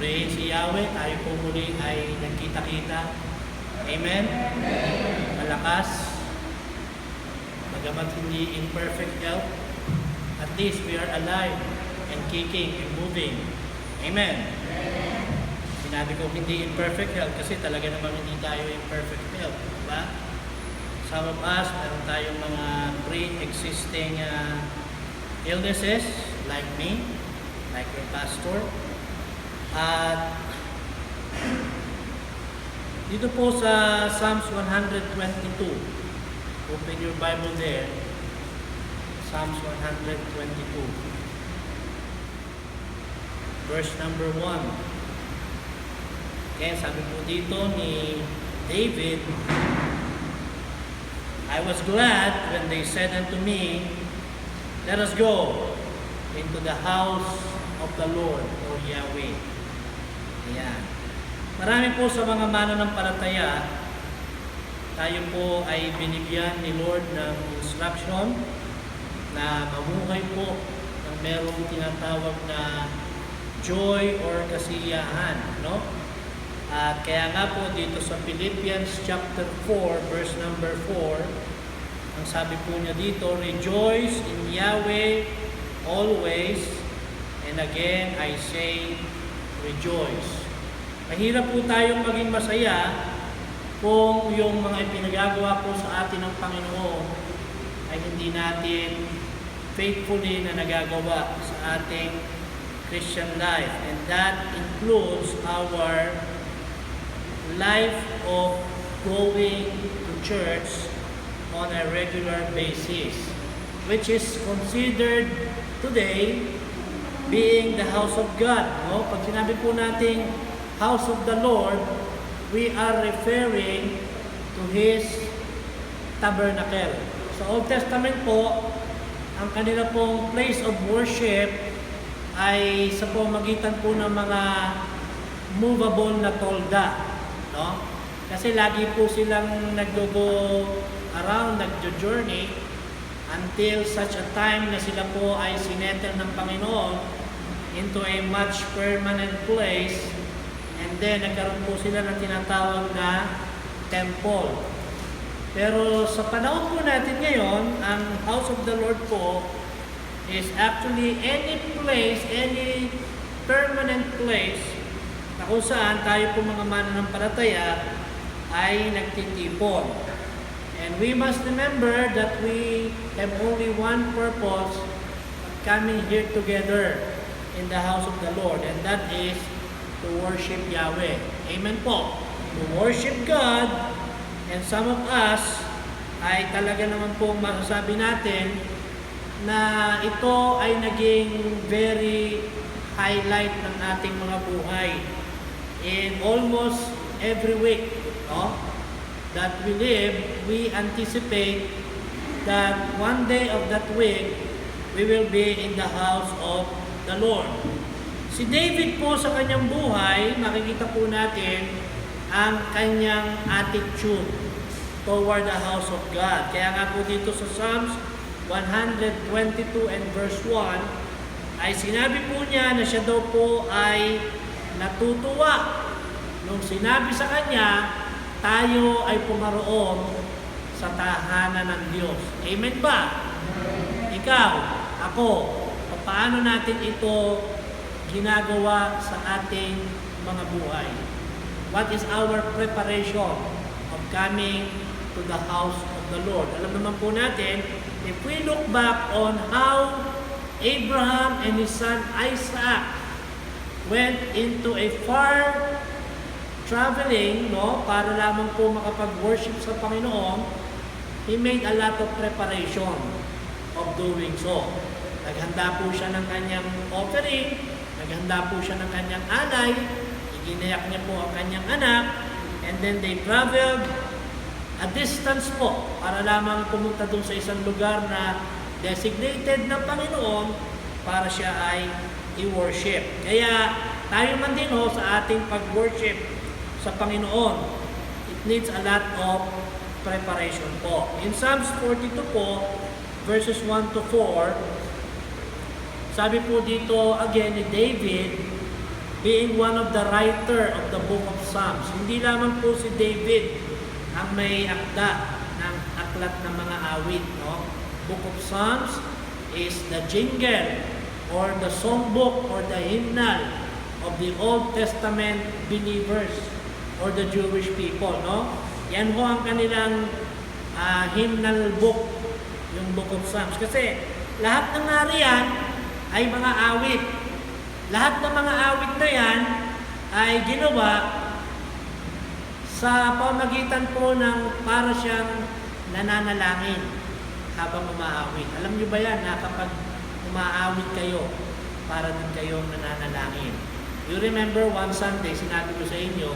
purihin si Yahweh, tayo po muli ay nagkita-kita. Amen? Malakas. Bagamat hindi in perfect health, at least we are alive and kicking and moving. Amen? Sinabi ko hindi in perfect health kasi talaga naman hindi tayo in perfect health. Diba? Some of us, meron tayong mga pre-existing illnesses like me, like your pastor. At dito po sa Psalms 122, open your Bible there. Psalms 122. Verse number 1. Okay, sabi po dito ni David, I was glad when they said unto me, let us go into the house of the Lord, O Yahweh. Ayan. Marami po sa mga mananampalataya, tayo po ay binigyan ni Lord ng instruction na mamuhay po ng merong tinatawag na joy or kasiyahan, no? At kaya nga po dito sa Philippians chapter 4, verse number 4, ang sabi po niya dito, rejoice in Yahweh always, and again I say, rejoice. Mahirap po tayong maging masaya kung yung mga ipinagagawa po sa atin ng Panginoon ay hindi natin faithfully na nagagawa sa ating Christian life. And that includes our life of going to church on a regular basis, which is considered today being the house of God. No? Pag sinabi po natin house of the Lord, we are referring to His tabernacle. Sa Old Testament po, ang kanila pong place of worship ay sa pamamagitan po ng mga movable na tolda. No? Kasi lagi po silang nag-go around, nag-journey until such a time na sila po ay sinettle ng Panginoon into a much permanent place, and then nagkaroon po sila ng tinatawag na temple. Pero sa panahon po natin ngayon, ang house of the Lord po is actually any place, any permanent place na kung saan tayo po mga mananampalataya ay nagtitipon. And we must remember that we have only one purpose of coming here together in the house of the Lord, and that is to worship Yahweh. Amen po. To worship God, and some of us ay talaga naman pong masasabi natin na ito ay naging very highlight ng ating mga buhay. In almost every week, no, that we live, we anticipate that one day of that week, we will be in the house of the Lord. Si David po sa kanyang buhay, makikita po natin ang kanyang attitude toward the house of God. Kaya nga po dito sa Psalms 122 and verse 1, ay sinabi po niya na siya daw po ay natutuwa nung sinabi sa kanya, tayo ay pumaroon sa tahanan ng Diyos. Amen ba? Ikaw, ako, paano natin ito ginagawa sa ating mga buhay? What is our preparation of coming to the house of the Lord? Alam naman po natin, if we look back on how Abraham and his son Isaac went into a far traveling, no, para lamang po makapag-worship sa Panginoon, he made a lot of preparation of doing so. Naghanda po siya ng kanyang offering, naghanda po siya ng kanyang alay, iginayak niya po ang kanyang anak, and then they traveled a distance po para lamang pumunta doon sa isang lugar na designated ng Panginoon para siya ay i-worship. Kaya tayo man din sa ating pag-worship sa Panginoon, it needs a lot of preparation po. In Psalms 42 po, verses 1 to 4, sabi po dito again ni David, being one of the writer of the book of Psalms. Hindi lamang po si David ang may akda ng aklat ng mga awit. No? Book of Psalms is the jingle or the songbook or the hymnal of the Old Testament believers or the Jewish people. No? Yan ho ang kanilang hymnal book, yung Book of Psalms. Kasi lahat ng nariyan ay mga awit. Lahat ng mga awit na yan ay ginawa sa pamagitan po ng para siyang nananalangin habang umaawit. Alam niyo ba yan na kapag umaawit kayo, para din kayong nananalangin. You remember one Sunday, sinabi ko sa inyo,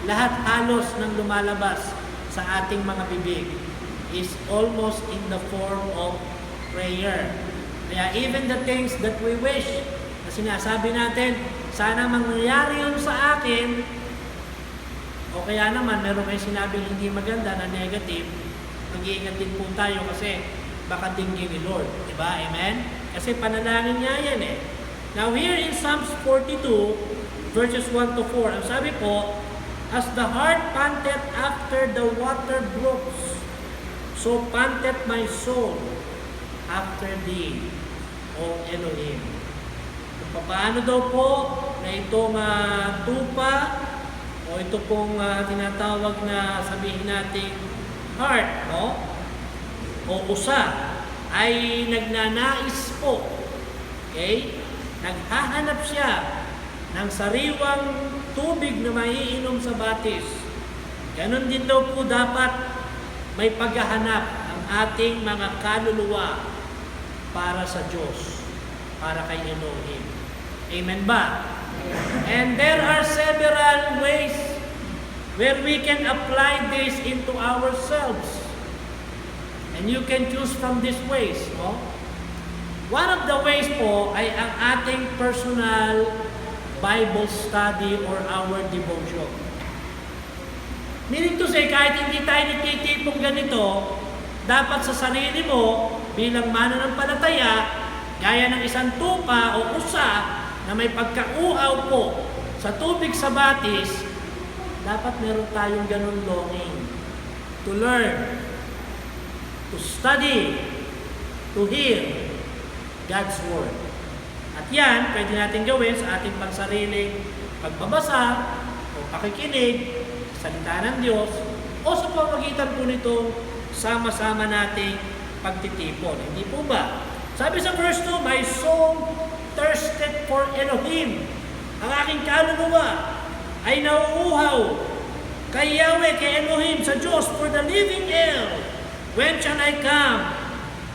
lahat halos ng lumalabas sa ating mga bibig is almost in the form of prayer. Kaya even the things that we wish, na sinasabi natin, sana mangyari yun sa akin, o kaya naman meron kayo sinabing hindi maganda na negative, mag-iingat din po tayo kasi baka dinggin ni Lord. Diba? Amen? Kasi panalangin niya yan eh. Now here in Psalms 42, verses 1 to 4, ang sabi po, as the heart panteth after the water brooks, so panteth my soul after thee, O Elohim. Kung paano daw po na itong tupa o ito pong tinatawag na sabihin natin heart, no? O usa ay nagnanais po. Okay? Naghahanap siya ng sariwang tubig na maiinom sa batis. Ganon din daw po dapat may paghahanap ang ating mga kaluluwa para sa Diyos, para kay Elohim. Amen ba? And there are several ways where we can apply this into ourselves. And you can choose from these ways. No? One of the ways po ay ang ating personal Bible study or our devotion. Meaning to say, kahit hindi tayo nagtitipong ganito, dapat sa sarili mo, bilang mananampalataya, gaya ng isang tupa o usa na may pagkauhaw po sa tubig sa batis, dapat meron tayong ganun longing to learn, to study, to hear God's Word. At yan, pwede natin gawin sa ating pansariling pagbabasa o pakikinig, salita ng Diyos, o sa pamagitan po nitong sama-sama nating pagtitipon. Hindi po ba? Sabi sa verse 2, my soul thirsted for Elohim. Ang aking kaluluwa ay nauuhaw kay Yahweh, kay Elohim, sa Diyos, for the living El. When shall I come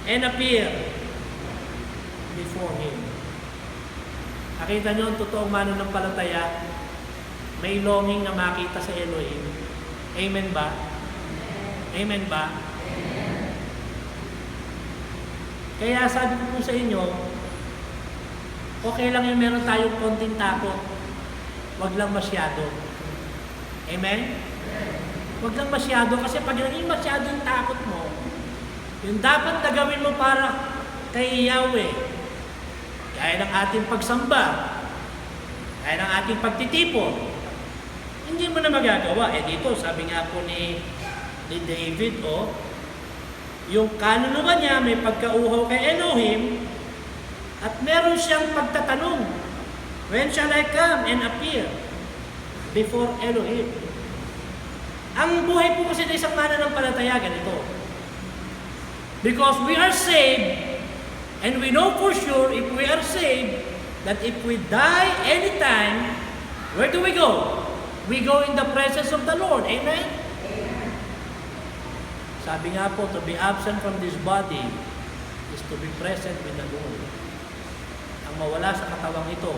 and appear before Him? Nakita nyo ang totoong mananampalataya, may longing na makita sa Elohim. Amen ba? Amen ba? Kaya sabi ko po sa inyo, okay lang yung meron tayong konting takot. Huwag lang masyado. Amen? Huwag lang masyado kasi pag naging masyado yung takot mo, yung dapat na gawin mo para kay Yahweh, gaya ng ating pagsamba, gaya ng ating pagtitipon, hindi mo na magagawa. Dito, sabi nga po ni David, yung kaluluwa niya may pagkauhaw kay Elohim at meron siyang pagtatanong, when shall I come and appear before Elohim? Ang buhay po kasi ng isang mananampalataya ganito. Because we are saved and we know for sure if we are saved that if we die anytime, where do we go? We go in the presence of the Lord. Amen? Sabi nga po, to be absent from this body is to be present with the Lord. Ang mawala sa katawang ito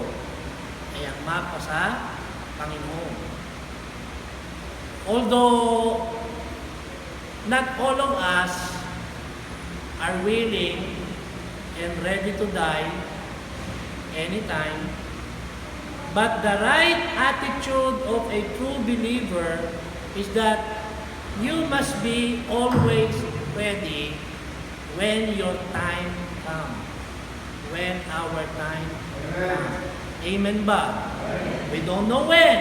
ay ang mapa sa Panginoon. Although not all of us are willing and ready to die anytime, but the right attitude of a true believer is that you must be always ready when your time comes. When our time comes. Amen ba? We don't know when.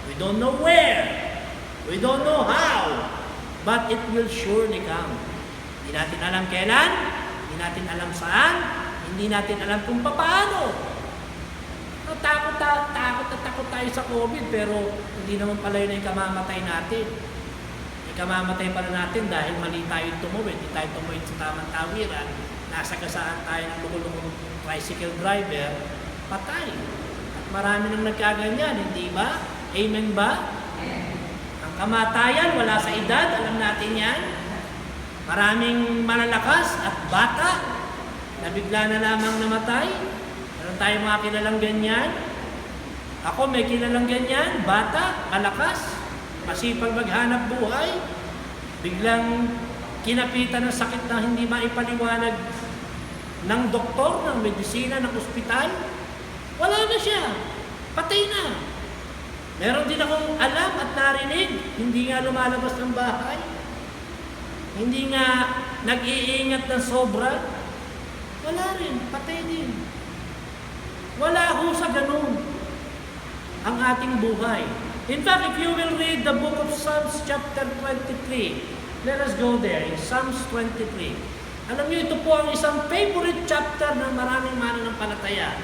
We don't know where. We don't know how. But it will surely come. Hindi natin alam kailan. Hindi natin alam saan. Hindi natin alam kung paano. Takot tayo sa COVID, pero hindi naman pala yun ang ikamamatay natin. Ikamamatay pala natin dahil mali tayo tumuwid. Hindi tayo tumuwid sa tamang tawiran. Nasagasaan tayo ng lukulukong tricycle driver, patay. At marami nang nagkaganyan, hindi ba? Amen ba? Ang kamatayan, wala sa edad, alam natin yan. Maraming malalakas at bata na bigla na lamang namatay. Meron tayo mga kilalang ganyan. Ako may kilalang ganyan, bata, malakas, masipag maghanap buhay. Biglang kinapitan ng sakit na hindi maipaliwanag ng doktor, ng medisina, ng ospital. Wala na siya. Patay na. Meron din akong alam at narinig, hindi nga lumalabas ng bahay. Hindi nga nag-iingat ng sobra. Wala rin. Patay din. Wala ho sa ganun ang ating buhay. In fact, if you will read the book of Psalms chapter 23, let us go there in Psalms 23. Alam niyo, ito po ang isang favorite chapter ng maraming mananampalataya.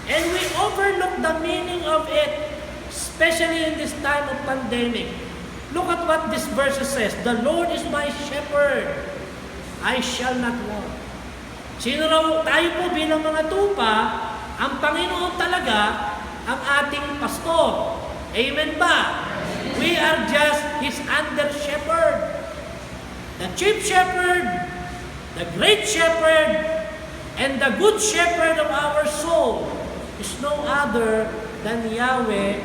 And we overlook the meaning of it, especially in this time of pandemic. Look at what this verse says. The Lord is my shepherd. I shall not want. Sino raw tayo po bilang mga tupa, ang Panginoon talaga ang ating pastor. Amen ba? We are just His under shepherd. The chief shepherd, the great shepherd, and the good shepherd of our soul is no other than Yahweh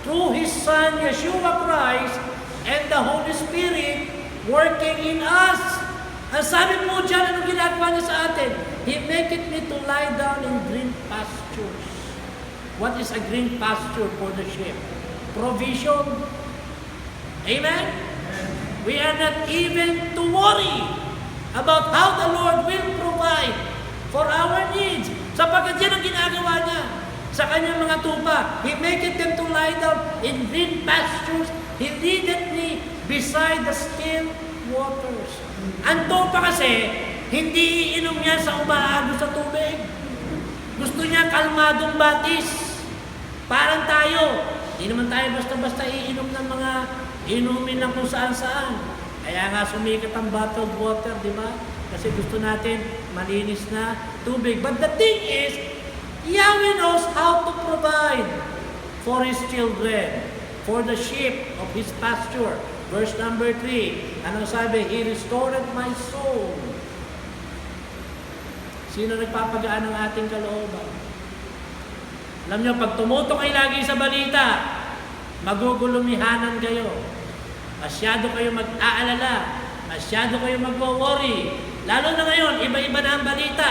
through His Son, Yeshua Christ, and the Holy Spirit working in us. Ang sabi mo dyan, anong ginagawa niya sa atin? He maketh me to lie down in green pastures. What is a green pasture for the sheep? Provision. Amen? We are not even to worry about how the Lord will provide for our needs. Sapagkat yan ang ginagawa niya sa kanyang mga tupa. He maketh them to lie down in green pastures. He leadeth me beside the still waters. Ang tupa kasi, hindi iinom niya sa umaagos sa tubig. Gusto niya kalmadong batis. Parang tayo. Hindi naman tayo basta-basta iinom ng mga inumin ng kung saan-saan. Kaya nga sumikat ang bottled water, di ba? Kasi gusto natin malinis na tubig. But the thing is, Yahweh knows how to provide for His children, for the sheep of His pasture. Verse number 3, anong sabi? He restored my soul. Sino nagpapagaan ng ating kalooban? Alam nyo, pag tumutok kayo lagi sa balita, magugulumihanan kayo. Masyado kayo mag-aalala. Masyado kayo mag-worry. Lalo na ngayon, iba-iba na ang balita.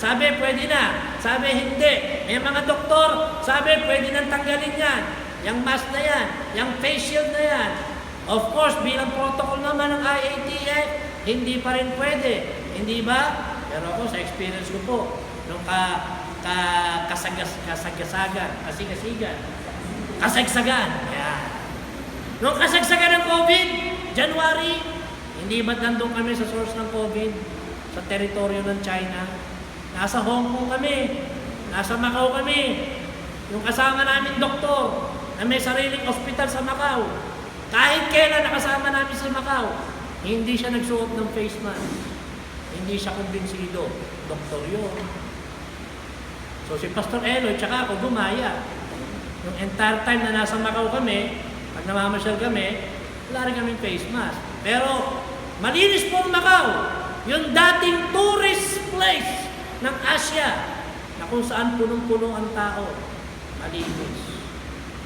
Sabi, pwede na. Sabi, hindi. May mga doktor, sabi, pwede nang tanggalin yan. Yung mask na yan. Yung face shield na yan. Of course, bilang protocol naman ng IATF, hindi pa rin pwede. Hindi ba? Pero ako, sa experience ko po, nung kasagsagan. Yeah. Nung kasagsagan ng COVID, January, hindi ba't nandun kami sa source ng COVID? Sa teritoryo ng China? Nasa Hong Kong kami. Nasa Macau kami. Yung kasama namin doktor, na may sariling ospital sa Macau. Kahit kailan nakasama namin sa Macau, hindi siya nagsuot ng face mask. Hindi siya kumbinsido. Doktor yun. So si Pastor Eloy, tsaka ako gumaya. Yung entire time na nasa Macau kami, pag namamasyal kami, wala rin kaming face mask. Pero malinis po ang Macau. Yung dating tourist place ng Asia, na kung saan punong-puno ang tao. Malinis.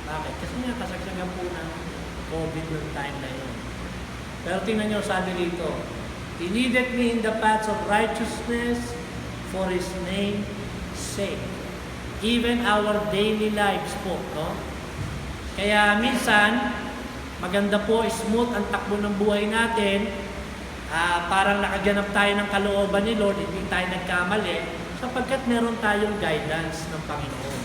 Bakit? Kasi nga kasagsagan po ng COVID noong time na yun. Pero tingnan nyo, sabi dito, He leadeth me in the paths of righteousness for His name's sake. Even our daily lives po, no? Kaya minsan, maganda po, smooth ang takbo ng buhay natin. Parang nakaganap tayo ng kalooban ni Lord, hindi tayo nagkamali, sapagkat meron tayong guidance ng Panginoon.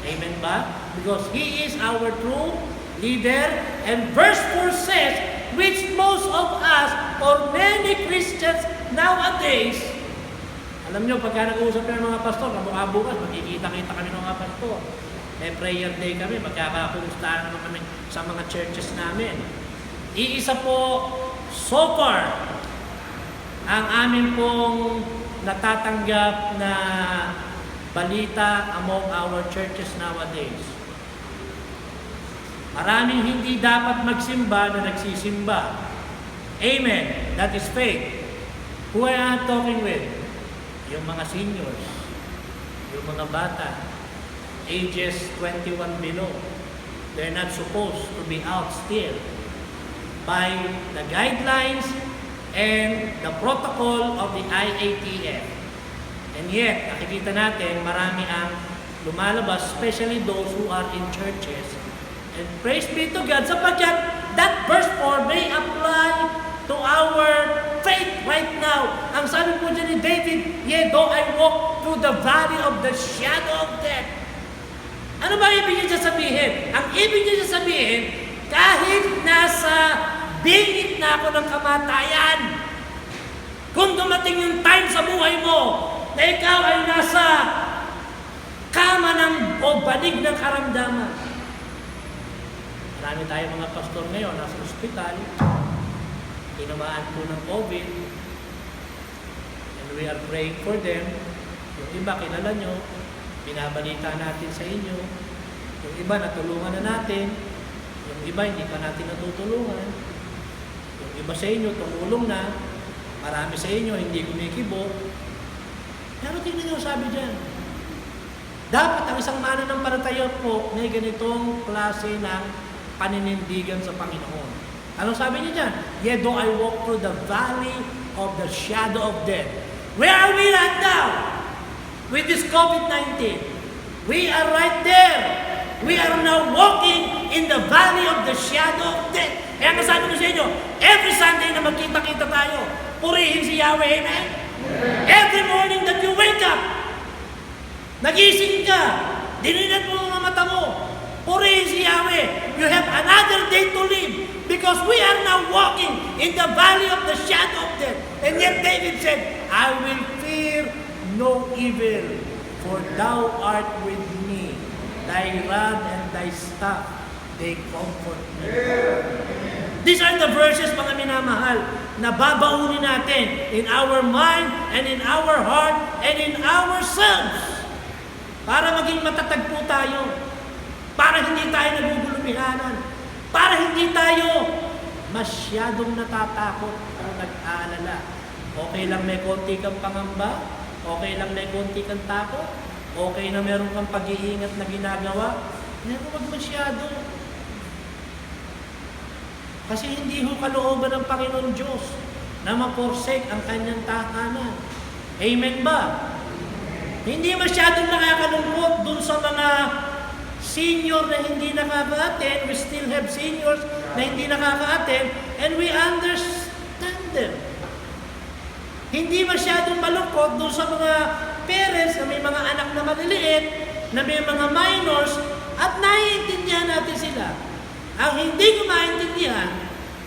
Amen ba? Because He is our true leader. And verse 4 says, which most of us, or many Christians nowadays, alam nyo, pagka nag-uusap ng mga pastor, kamukha bukas, magkikita-kita kami ng mga pastor. May prayer day kami, magkakakumustahan naman kami sa mga churches namin. Iisa po, so far, ang amin pong natatanggap na balita among our churches nowadays. Maraming hindi dapat magsimba na nagsisimba. Amen. That is faith. Who I am talking with? Yung mga seniors, yung mga bata, ages 21 below. They're not supposed to be out still by the guidelines and the protocol of the IATF. And yet, nakikita natin, marami ang lumalabas, especially those who are in churches. And praise be to God, sapagkat that verse 4 may apply to our faith right now. Ang sabi po dyan ni David, yea, though I walk through the valley of the shadow of death. Ano ba ibig niya sabihin? Ang ibig niya sabihin, kahit nasa bingit na ako ng kamatayan, kung dumating yung time sa buhay mo, na ikaw ay nasa kama o banig ng karamdaman. Marami tayo mga pastor ngayon, nasa ospital, tinamaan po ng COVID, and we are praying for them. Yung iba, kilala nyo, binabalita natin sa inyo. Yung iba, natulungan na natin. Yung iba, hindi pa natin natutulungan. Yung iba sa inyo, tumulong na. Marami sa inyo, hindi kumikibo. Pero tingnan nyo, sabi dyan, dapat ang isang mananampalataya po may ganitong klase ng paninindigan sa Panginoon. Anong sabi niya dyan? Yet though I walk through the valley of the shadow of death. Where are we right now? With this COVID-19. We are right there. We are now walking in the valley of the shadow of death. Kaya sabi ko sa inyo, every Sunday na magkita-kita tayo, purihin si Yahweh, amen? Every morning that you wake up, nagising ka, dinilat mo ang mga mata mo, purihin si Yahweh. You have another day to live. Because we are now walking in the valley of the shadow of death. And yet David said, I will fear no evil, for thou art with me. Thy rod and thy staff, they comfort me. These are the verses, mga minamahal, na babaunin natin in our mind and in our heart and in ourselves. Para maging matatag po tayo. Para hindi tayo nagugulumihanan. Para hindi tayo masyadong natatakot o nag-aalala. Okay lang may konti kang pangamba, okay lang may konti kang takot, okay na meron kang pag-iingat na ginagawa, pero wag masyado. Kasi hindi ho kalooban ng Panginoon Diyos na ma-forsake ang kanyang tahanan. Amen ba? Hindi masyadong nakakalungkot dun sa mga senior na hindi nakaka-attend. We still have seniors na hindi nakaka-attend, and we understand them. Hindi masyadong malungkot doon sa mga parents na may mga anak na maliliit, na may mga minors, at naiintindihan natin sila. Ang hindi ko maintindihan,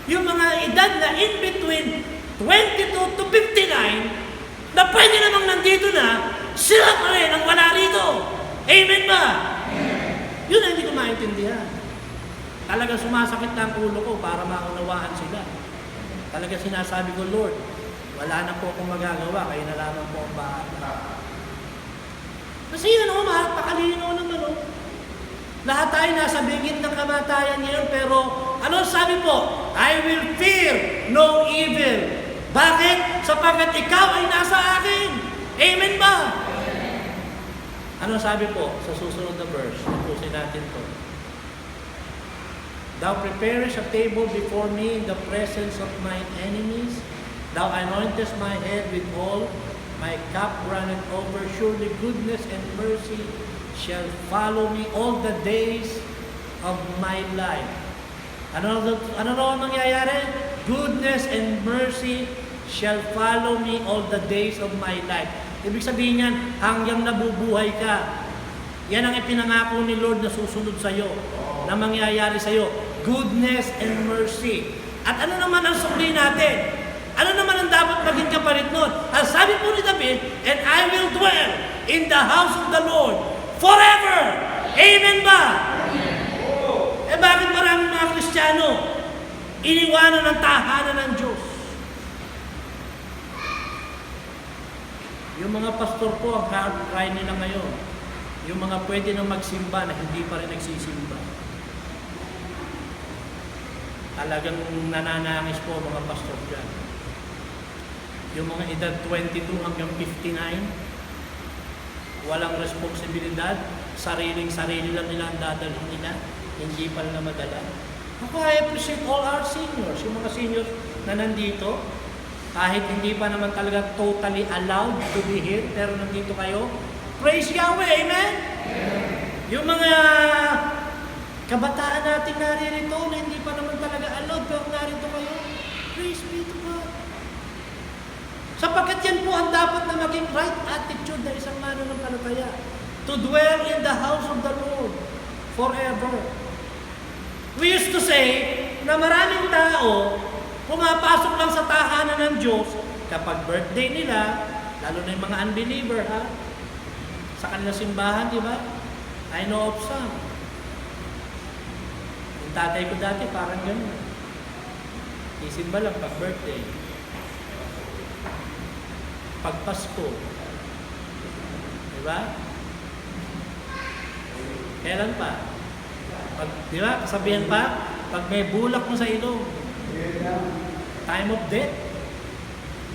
yung mga edad na in between 22 to 59, na pwede namang nandito na, sila pa rin ang wala rito. Amen ba? Yun ang hindi ko maintindihan. Talaga sumasakit na ang ulo ko para maunawaan sila. Talaga sinasabi ko, Lord, wala na po akong magagawa, kayo na lamang po ang bahala. Kasi pakalino naman. Lahat tayo nasa bingit ng kamatayan ngayon, pero ano sabi po? I will fear no evil. Bakit? Sapagkat ikaw ay nasa akin. Amen ba? Ano sabi po sa susunod na verse? Tapusin natin to. Thou preparest a table before me in the presence of my enemies. Thou anointest my head with oil. My cup runneth over. Surely goodness and mercy shall follow me all the days of my life. Ano ang mangyayari? Goodness and mercy shall follow me all the days of my life. Ibig sabihin yan, hanggang nabubuhay ka, Yan ang ipinangako ni Lord na susunod sa iyo, na mangyayari sa iyo. Goodness and mercy. At ano naman ang sukli natin? Ano naman ang dapat maging kapalit nun? Ang sabi po ni David, and I will dwell in the house of the Lord forever. Amen ba? Eh bakit maraming mga Kristiyano iniwanan ng tahanan ng Diyos? Yung mga pastor po, ang hard cry nila ngayon, yung mga pwede nang magsimba na hindi pa rin nagsisimba. Talagang nananangis po ang mga pastor dyan. Yung mga edad 22 hanggang 59, walang responsibilidad, sarili lang nila ang dadalhin nila, hindi pa nila madala. Ako, I appreciate all our seniors, yung mga seniors na nandito, kahit hindi pa naman talaga totally allowed to be here, pero nandito kayo. Praise Yahweh, amen? Yung mga kabataan natin naririto na hindi pa naman talaga allowed, pero narito kayo. Praise be to God. Sapagkat yan po ang dapat na maging right attitude na isang mananampalataya. To dwell in the house of the Lord forever. We used to say na maraming tao pumapasok lang sa tahanan ng Diyos kapag birthday nila, lalo na yung mga unbeliever, ha? Sa kanilang simbahan, di ba? I know of some. Yung tatay ko dati, parang gano'n. Isimba lang pag birthday. Pag Pasko. Di ba? Kailan pa? Pag, di ba? Kasabihan pa, pag may bulak mo sa ilong. Time of death.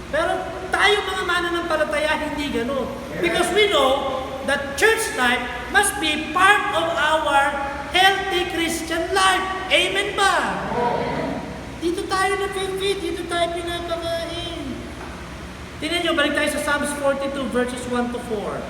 Pero tayo mga mananampalataya, hindi gano'n. Because we know that church life must be part of our healthy Christian life. Amen ba? Dito tayo na-feed, dito tayo pinapakain. Tingnan nyo, balik tayo sa Psalms 42 verses 1 to 4.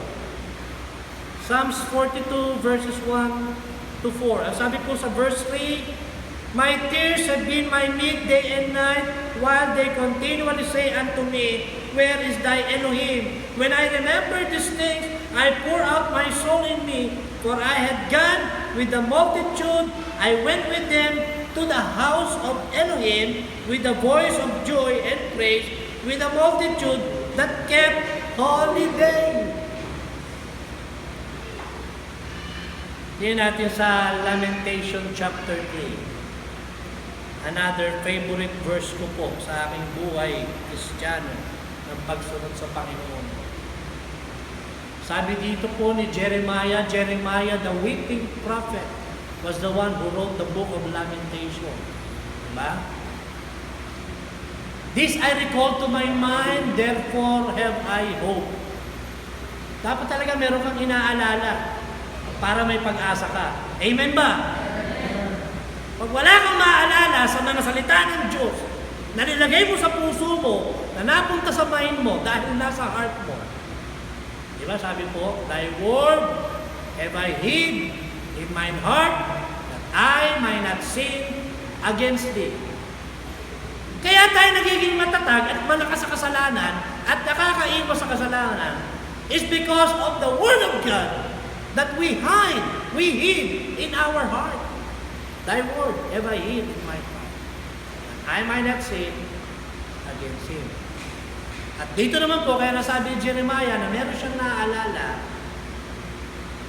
Psalms 42 verses 1 to 4. Ang sabi po sa verse 3, my tears have been my meat day and night, while they continually say unto me, where is thy Elohim? When I remember these things, I pour out my soul in me, for I had gone with the multitude, I went with them to the house of Elohim, with the voice of joy and praise, with a multitude that kept holy day. Tingnan natin sa Lamentation chapter 3. Another favorite verse ko po sa aking buhay Kristiyano ng pagsunod sa Panginoon. Sabi dito po ni Jeremiah, the weeping prophet, was the one who wrote the book of Lamentation. Diba? This I recall to my mind, therefore have I hope. Dapat talaga meron kang inaalala para may pag-asa ka. Amen ba? Pag wala kang maaalala sa mga salita ng Diyos na nilagay mo sa puso mo, na napunta sa mind mo dahil nasa heart mo. Di ba sabi po, thy word have I hid in mine heart that I might not sin against thee. Kaya tayo nagiging matatag at malakas sa kasalanan at nakakaiwas sa kasalanan is because of the Word of God that we hid in our heart. Thy word have I hid in my heart, that I might not sin against him. At dito naman po, kaya nasabi ni Jeremiah na meron siyang naaalala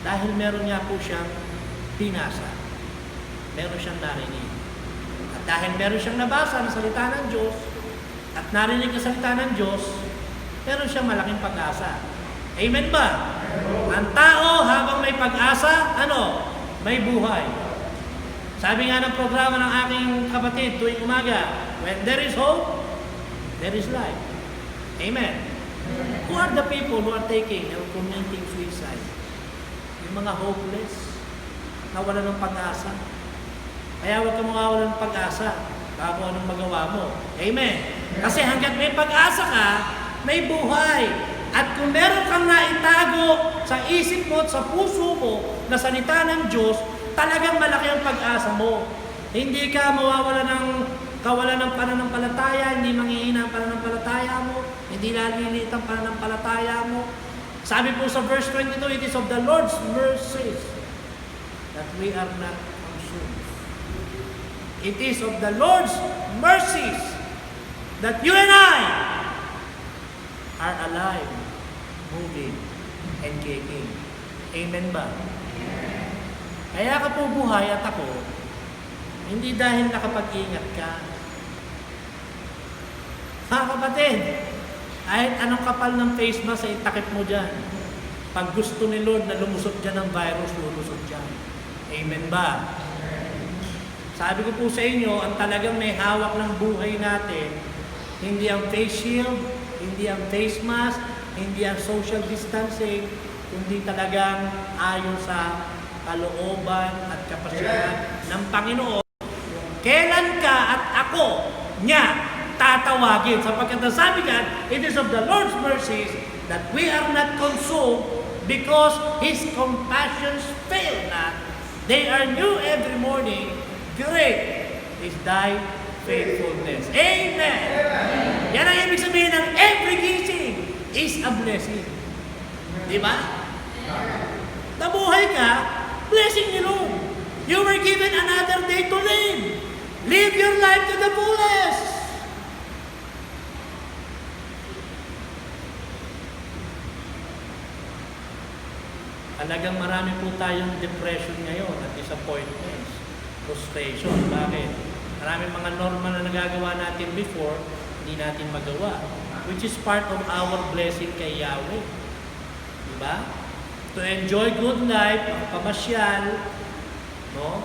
dahil meron niya po siyang binasa. Meron siyang narinig. At dahil meron siyang nabasa ng salita ng Diyos at narinig ang salita ng Diyos, meron siyang malaking pag-asa. Amen ba? Ang tao habang may pag-asa, may buhay. Sabi nga ng programa ng aking kapatid tuwing umaga, when there is hope, there is life. Amen. Who are the people who are taking or committing suicide? Yung mga hopeless, nawala ng pag-asa. Kaya huwag ka mawawala ng pag-asa bago anong magawa mo. Amen. Kasi hanggat may pag-asa ka, may buhay. At kung meron kang naitago sa isip mo at sa puso mo na salita ng Diyos, talagang malaki ang pag-asa mo. Hindi ka mawawala ng kawalan ng pananampalataya, hindi manghihina ang pananampalataya mo, hindi laliliit ang pananampalataya mo. Sabi po sa verse 22, it is of the Lord's mercies that we are not consumed. It is of the Lord's mercies that you and I are alive, moving, and kicking. Amen ba? Kaya ka po buhay at ako, hindi dahil nakapag-ingat ka. Mga kapatid, kahit anong kapal ng face mask ay takip mo dyan. Pag gusto ni Lord na lumusot dyan ng virus, lulusot dyan. Amen ba? Sabi ko po sa inyo, ang talagang may hawak ng buhay natin, hindi ang face shield, hindi ang face mask, hindi ang social distancing, kundi talagang ayon sa kalooban at kapasyanan ng Panginoon. Kailan ka at ako niya tatawagin? Sapagkat sabi niya, it is of the Lord's mercies that we are not consumed because His compassions fail not. They are new every morning. Great is thy faithfulness. Amen! Yan ang ibig sabihin ng every gising is a blessing. Di ba? Nabuhay ka, blessing ni Lord. You were given another day to live. Live your life to the fullest. Talagang marami po tayong depression ngayon at disappointments, frustration. Bakit? Maraming mga normal na nagagawa natin before, hindi natin magawa. Which is part of our blessing kay Yahweh. Diba? To enjoy good life, pamasyal, no?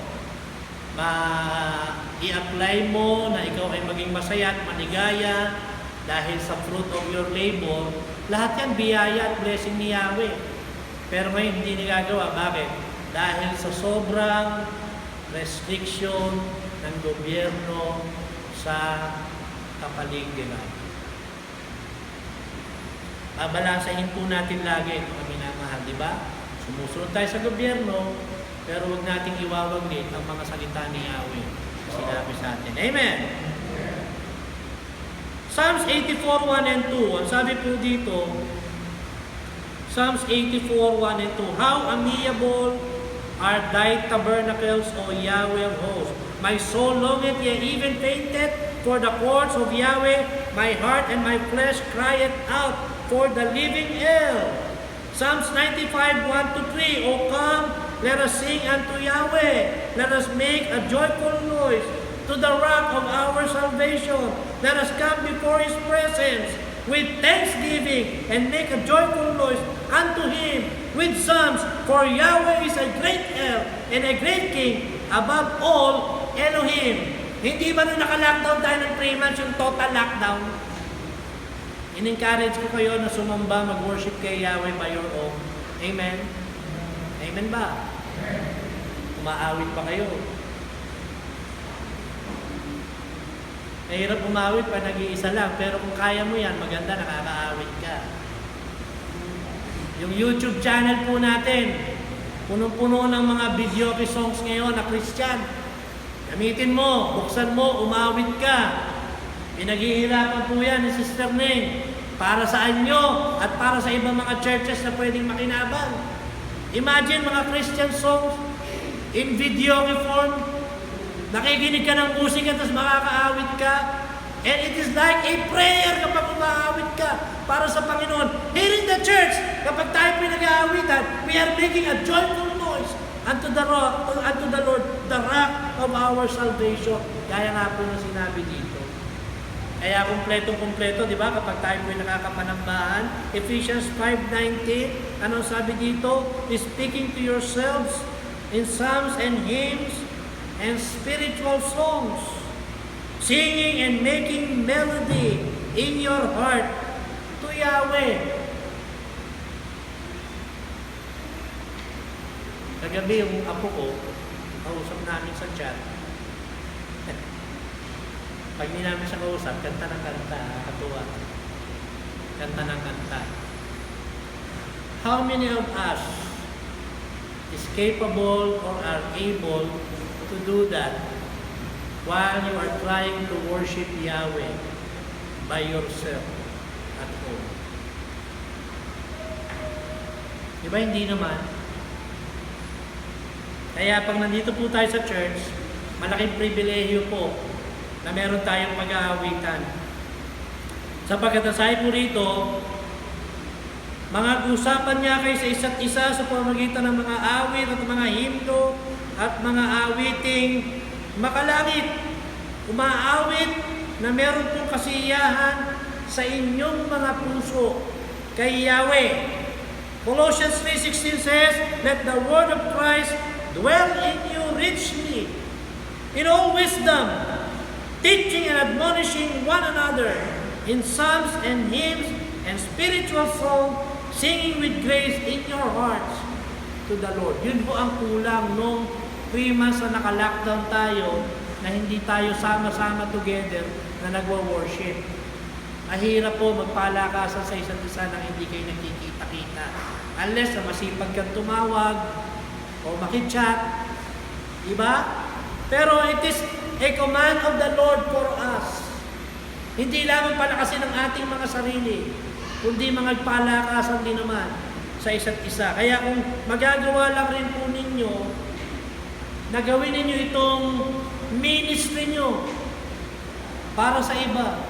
I-apply mo na ikaw ay maging masaya at maligaya dahil sa fruit of your labor. Lahat yan biyaya at blessing ni Yahweh. Pero ngayon hindi nagagawa. Bakit? Dahil sa sobrang restriction ng gobyerno sa kapaligiran. Babalansahin po natin lagi ito kami minamahal, di ba? Sumusunod tayo sa gobyerno, pero huwag nating iwawaglit ang mga salita ni Yahweh na sinabi sa atin. Amen! Psalms 84:1 and 2. Ang sabi po dito, Psalms 84:1 and 2. How amiable are thy tabernacles, O Yahweh of hosts. My soul longeth, yea, even fainted for the courts of Yahweh. My heart and my flesh crieth out for the living El. Psalms 95:1-3. O come, let us sing unto Yahweh. Let us make a joyful noise to the rock of our salvation. Let us come before His presence with thanksgiving and make a joyful noise unto Him with psalms. For Yahweh is a great El and a great King above all Elohim. Hindi ba nung naka-lockdown tayo ng 3 months, yung total lockdown? In-encourage ko kayo na sumamba, mag-worship kay Yahweh by your own. Amen? Amen ba? Umaawit pa kayo. Mahirap umawit pa, nag-iisa lang. Pero kung kaya mo yan, maganda, nakakaawit ka. Yung YouTube channel po natin, punong-puno ng mga video songs ngayon na Christian. Gamitin mo, buksan mo, umawit ka. Pinaghihirapan po yan ni Sister Ning para sa anyo at para sa ibang mga churches na pwedeng makinabang. Imagine mga Christian songs in video form. Nakikinig ka ng musika tapos makakaawit ka. And it is like a prayer kapag umaawit ka para sa Panginoon. Here in the church, kapag tayo pinag-aawitan, we are making a joyful noise unto the Lord, the rock of our salvation. Kaya nga po na sinabi dito. Kaya kumpletong-kumpleto, di ba? Kapag tayo po'y nakakapanambahan. Ephesians 5:19, anong sabi dito? Speaking to yourselves in psalms and hymns and spiritual songs, singing and making melody in your heart to Yahweh. Kagabi yung apo ko, kausap namin sa chat. Pag hindi namin siya kausap, kanta ng kanta, katuwa. Kanta ng kanta. How many of us is capable or are able to do that while you are trying to worship Yahweh by yourself at home? Di ba hindi naman? Kaya pag nandito po tayo sa church, malaking pribilehyo po na meron tayong pag-aawitan. Sapagkat nasabi po rito, mga usapan niya kayo sa isa't isa sa pamamagitan ng mga awit at mga himno at mga awiting makalangit. Umaawit na meron pong kasiyahan sa inyong mga puso kay Yahweh. Colossians 3:16 says, "Let the word of Christ dwell in you richly, in all wisdom, teaching and admonishing one another in psalms and hymns and spiritual songs, singing with grace in your hearts to the Lord." Yun po ang kulang nung 3 months na naka-lockdown tayo, na hindi tayo sama-sama together na nagwa-worship. Mahirap po magpalakasan sa isa't isa nang hindi kayo nagkikita-kita. Unless na masipag kang tumawag o makichat. Diba? Pero it is a command of the Lord for us. Hindi lamang palakasin ng ating mga sarili, kundi mga palakasan din naman sa isa't isa. Kaya kung magagawa lang rin po ninyo, na gawin ninyo itong ministry nyo para sa iba,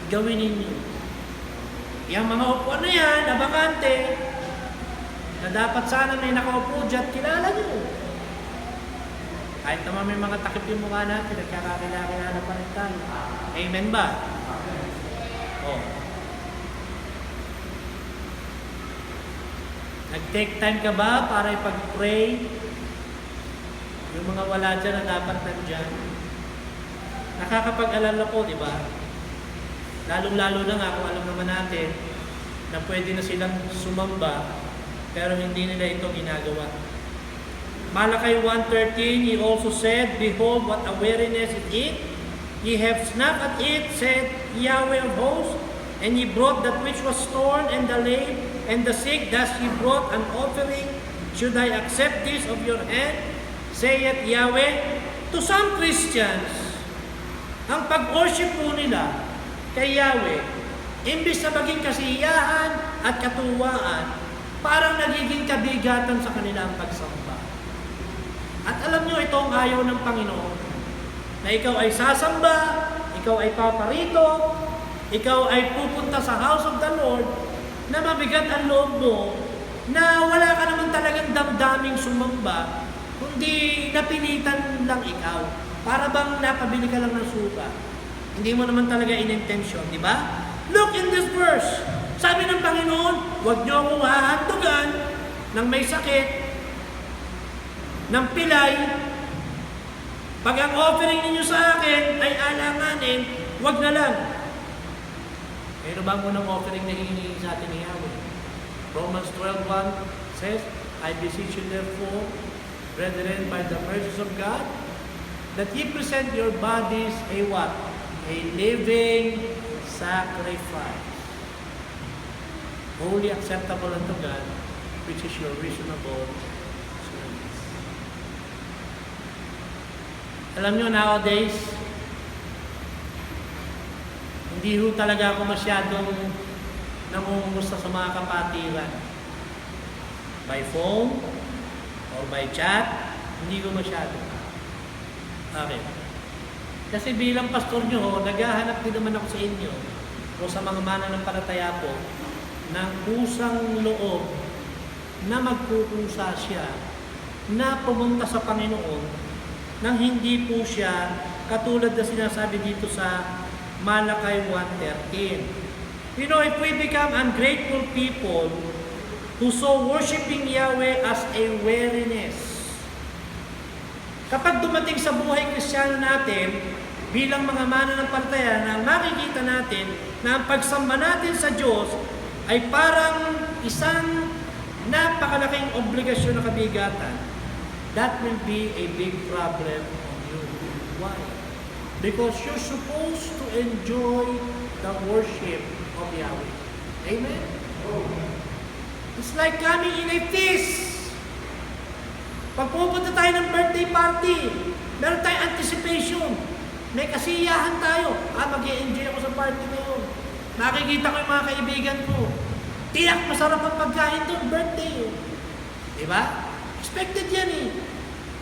gawin ninyo. Yung mga upuan na yan, na bakante, na dapat sana may nakaupo dyan, kilala nyo. Kahit naman may mga takip yung mukha natin, nagkakakilala pa rin tayo. Amen ba? Oh. Nag-take time ka ba para ipag-pray? Yung mga wala dyan na dapat nandyan. Nakakapag-alala po, di ba? Lalong-lalo na nga kung alam naman natin na pwede na silang sumamba, pero hindi nila ito ginagawa. Malakay 1:13, he also said, "Behold, what a weariness it is. Ye have snapped at it, said Yahweh of hosts, and ye brought that which was torn, and the lame, and the sick, thus ye brought an offering. Should I accept this of your hand, saith Yahweh?" To some Christians, ang pag-worship po nila kay Yahweh, imbis na maging kasiyahan at katuwaan, parang nagiging kabigatan sa kanilang pagsamba. At alam nyo, ito ang ayaw ng Panginoon, na ikaw ay sasamba, ikaw ay paparito, ikaw ay pupunta sa house of the Lord, na mabigat ang loob mo, na wala ka naman talagang damdaming sumamba, kundi napilitan lang ikaw. Para bang napabili ka lang ng suka. Hindi mo naman talaga in-intention, di ba? Look in this verse. Sabi ng Panginoon, huwag niyo akong hahandugan ng may sakit, ng pilay. Pag ang offering ninyo sa akin ay alanganin, huwag na lang. Mayroon ba mo ng offering na hihingi sa atin ni Yahweh? Romans 12:1 says, "I beseech you therefore, brethren, by the mercies of God, that ye present your bodies a what? A living sacrifice, wholly acceptable unto God, which is your reasonable service." Alam nyo, nowadays, hindi ho talaga ako masyadong namumusta sa mga kapatiran. By phone or by chat, hindi ko masyado. Okay. Kasi bilang pastor nyo ho, naghahanap din naman ako sa inyo o sa mga mananampalataya po ng kusang loob na magkukusa siya na pumunta sa Panginoon nang hindi po siya katulad na sinasabi dito sa Malakay 1:13. You know, if we become ungrateful people who saw worshiping Yahweh as a weariness, kapag dumating sa buhay Kristiyano natin, bilang mga mananampalataya, na makikita natin na ang pagsamba natin sa Diyos ay parang isang napakalaking obligasyon na kabigatan, that will be a big problem on you. Why? Because you're supposed to enjoy the worship of Yahweh. Amen? It's like coming in a feast. Pag pupunta tayo ng birthday party, meron tayong anticipation. May kasiyahan tayo. Mag-i-enjoy ako sa party na yun. Makikita ko yung mga kaibigan ko. Tiyak masarap ang pagkain doon, birthday. Diba? Expected yan eh.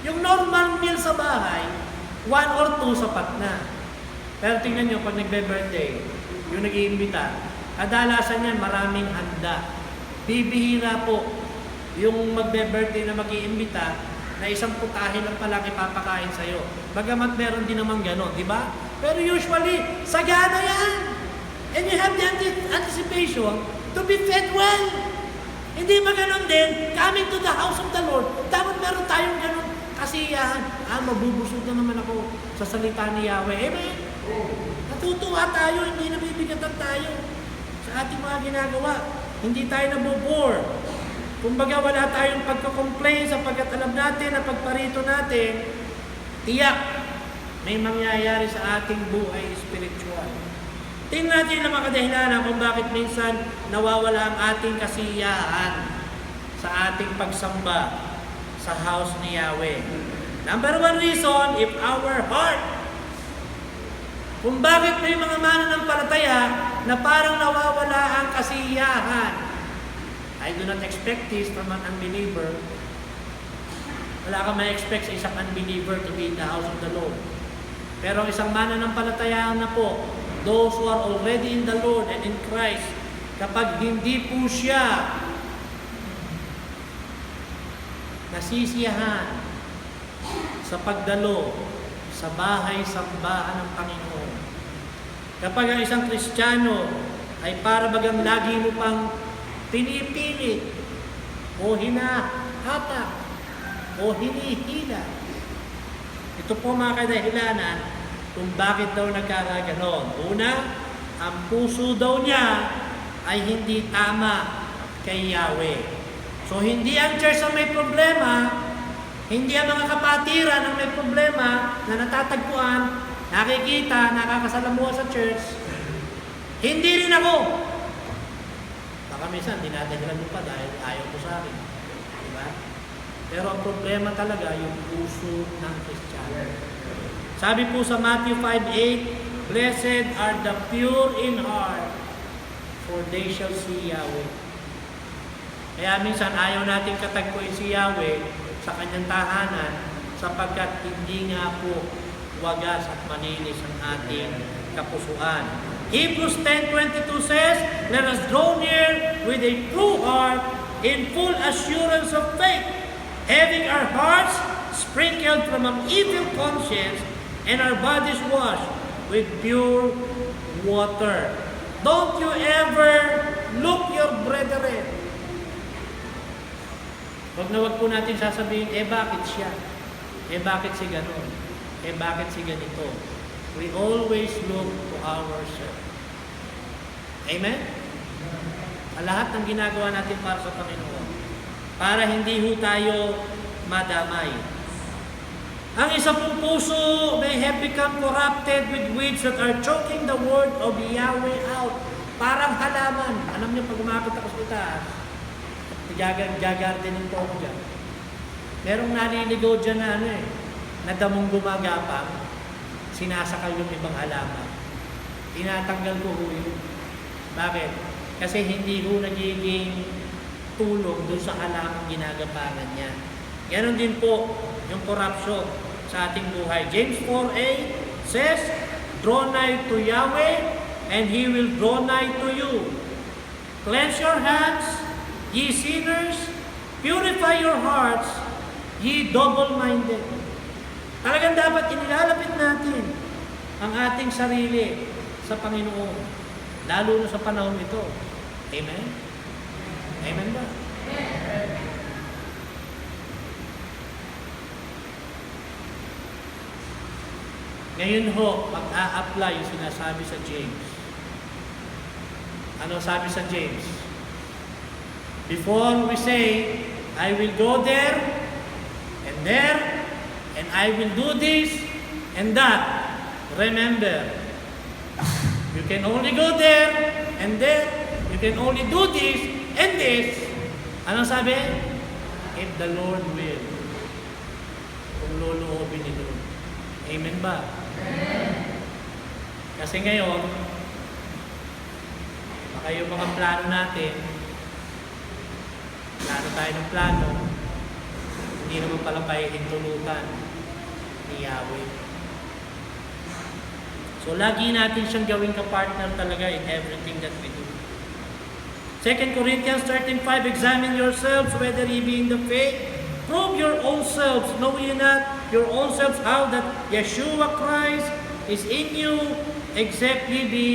Yung normal meal sa bahay, 1 or 2 sapat na. Pero tingnan nyo, pag nagbe-birthday, yung nag-iimbita, kadalasan yan maraming handa. Bibihira po yung magbe-birthday na mag-iimbita na isang putahe lang palang ipapakain sa'yo. Bagamat meron din naman gano'n, di ba? Pero usually, sagana yan. And you have the anticipation to be fed well. Hindi ba gano'n din, coming to the house of the Lord, dapat meron tayong gano'n kasiyahan. Mabubusog na naman ako sa salita ni Yahweh. Amen? Natutuwa tayo, hindi nabibigatan tayo sa ating mga ginagawa. Hindi tayo nabubore. Kumbaga wala tayong pagka-complain sapagkat alam natin na pagparito natin, tiyak may mangyayari sa ating buhay spiritual. Tingnan natin ang mga kadahilanan kung bakit minsan nawawala ang ating kasiyahan sa ating pagsamba sa house ni Yahweh. Number 1 reason, if our heart, kung bakit may mga mananampalataya na parang nawawala ang kasiyahan. I do not expect this from an unbeliever. Wala kang ma-expect sa isang unbeliever to be in the house of the Lord. Pero isang mananampalataya na po, those who are already in the Lord and in Christ, kapag hindi po siya nasisiyahan sa pagdalo sa bahay-sambahan ng Panginoon, kapag ang isang Kristiyano ay para bagang lagi mo pang pinipilit o hinahatak o hinihila. Ito po mga kadahilanan kung bakit daw nagkakaganon. Una, ang puso daw niya ay hindi tama kay Yahweh. So hindi ang church ang may problema, hindi ang mga kapatiran ang may problema na natatagpuan, nakikita, nakakasalamuha sa church. Hindi rin ako. Baka minsan, dinadahilan mo pa dahil ayaw mo sa akin. Diba? Pero ang problema talaga, yung puso ng Kristiyano. Sabi po sa Matthew 5:8, "Blessed are the pure in heart, for they shall see Yahweh." Kaya minsan, ayaw natin katagpuin si Yahweh sa kanyang tahanan sapagkat hindi nga po wagas at malinis ang ating kapusuan. Hebrews 10:22 says, "Let us draw near with a true heart in full assurance of faith, having our hearts sprinkled from an evil conscience and our bodies washed with pure water." Don't you ever look your brethren. Huwag na huwag po natin sasabihin, bakit siya? Bakit si ganon? Bakit si ganito? We always look to ourselves. Amen? Lahat ng ginagawa natin para sa Panginoon. Para hindi ho tayo madamay. Ang isa pong puso may have become corrupted with weeds that are choking the word of Yahweh out. Parang halaman. Alam niyo, pag umakit ako sa itaas, gagardening po ako dyan. Merong naliligaw dyan na na damong gumagapang, sinasakal yung ibang halaman. Tinatanggal ko ho yun. Bakit? Kasi hindi ho nagiging tulong doon sa halamang ginagapangan niya. Ganon din po yung corruption sa ating buhay. James 4:8 says, "Draw nigh to Yahweh, and He will draw nigh to you. Cleanse your hands, ye sinners, purify your hearts, ye double-minded." Talagang dapat inilalapit natin ang ating sarili sa Panginoon, lalo na sa panahon ito. Amen? Amen ba? Amen. Ngayon ho, mag-a-apply yung sinasabi sa James. Ano sabi sa James? Before we say, "I will go there, and I will do this and that," remember, you can only go there and there, you can only do this and this. Anong sabi? If the Lord will. Kung loloobin ni Lord. Amen ba? Amen. Kasi ngayon, baka yung mga plano natin, Plano tayo ng plano, hindi naman pala pahihintulutan ni Yahweh. So, lagi natin siyang gawing kapartner talaga in everything that we do. 2 Corinthians 13:5, examine yourselves whether ye be in the faith. Prove your own selves. Know ye not your own selves how that Yeshua Christ is in you, except ye be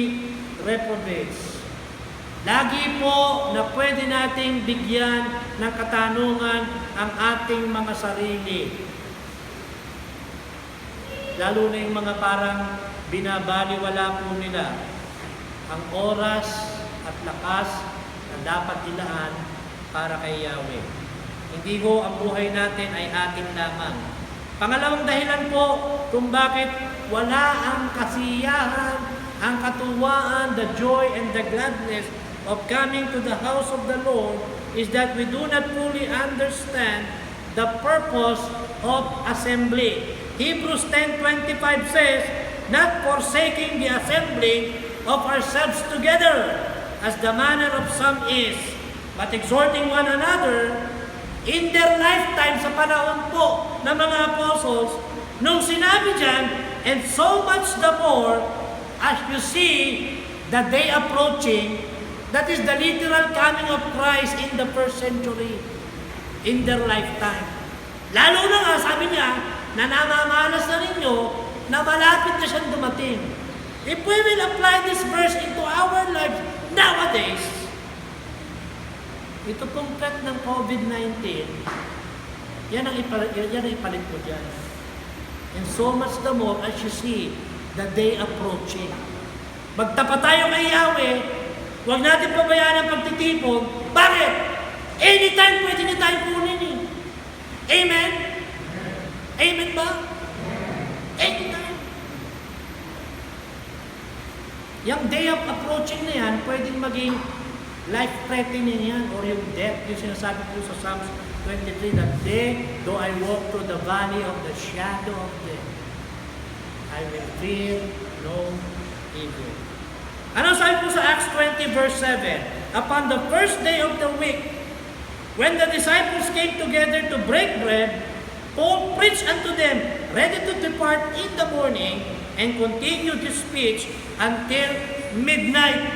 reprobates. Lagi po na pwede nating bigyan ng katanungan ang ating mga sarili. Lalo na yung mga parang binabaliwala po nila ang oras at lakas na dapat ilaan para kay Yahweh. Hindi ho ang buhay natin ay atin lamang. Pangalawang dahilan po kung bakit wala ang kasiyahan, ang katuwaan, the joy and the gladness of coming to the house of the Lord is that we do not fully understand the purpose of assembly. Hebrews 10:25 says, not forsaking the assembling of ourselves together, as the manner of some is, but exhorting one another in their lifetime, sa panahon po ng mga apostles, nung sinabi dyan, and so much the more, as you see the day approaching, that is the literal coming of Christ in the first century, in their lifetime. Lalo na nga, sabi niya, na namamalas na ninyo, na malapit na siyang dumating. If we will apply this verse into our lives nowadays, ito pong threat ng COVID-19, yan ang ipalit mo dyan. And so much the more as you see the day approaching. Magtapat tayo kay Yahweh, huwag natin pabayaan ang pagtitipon. Bakit? Anytime pwede niya tayo kunin eh. Amen? Amen ba? Anytime. Yung day of approaching na yan, pwedeng maging life-threatening yan or yung death. Yung sinasabi po sa Psalms 23, that day, though I walk through the valley of the shadow of death, I will fear no evil. Ano sabi po sa Acts 20 verse 7? Upon the first day of the week, when the disciples came together to break bread, Paul preached unto them, ready to depart in the morning, and continued his speech until midnight.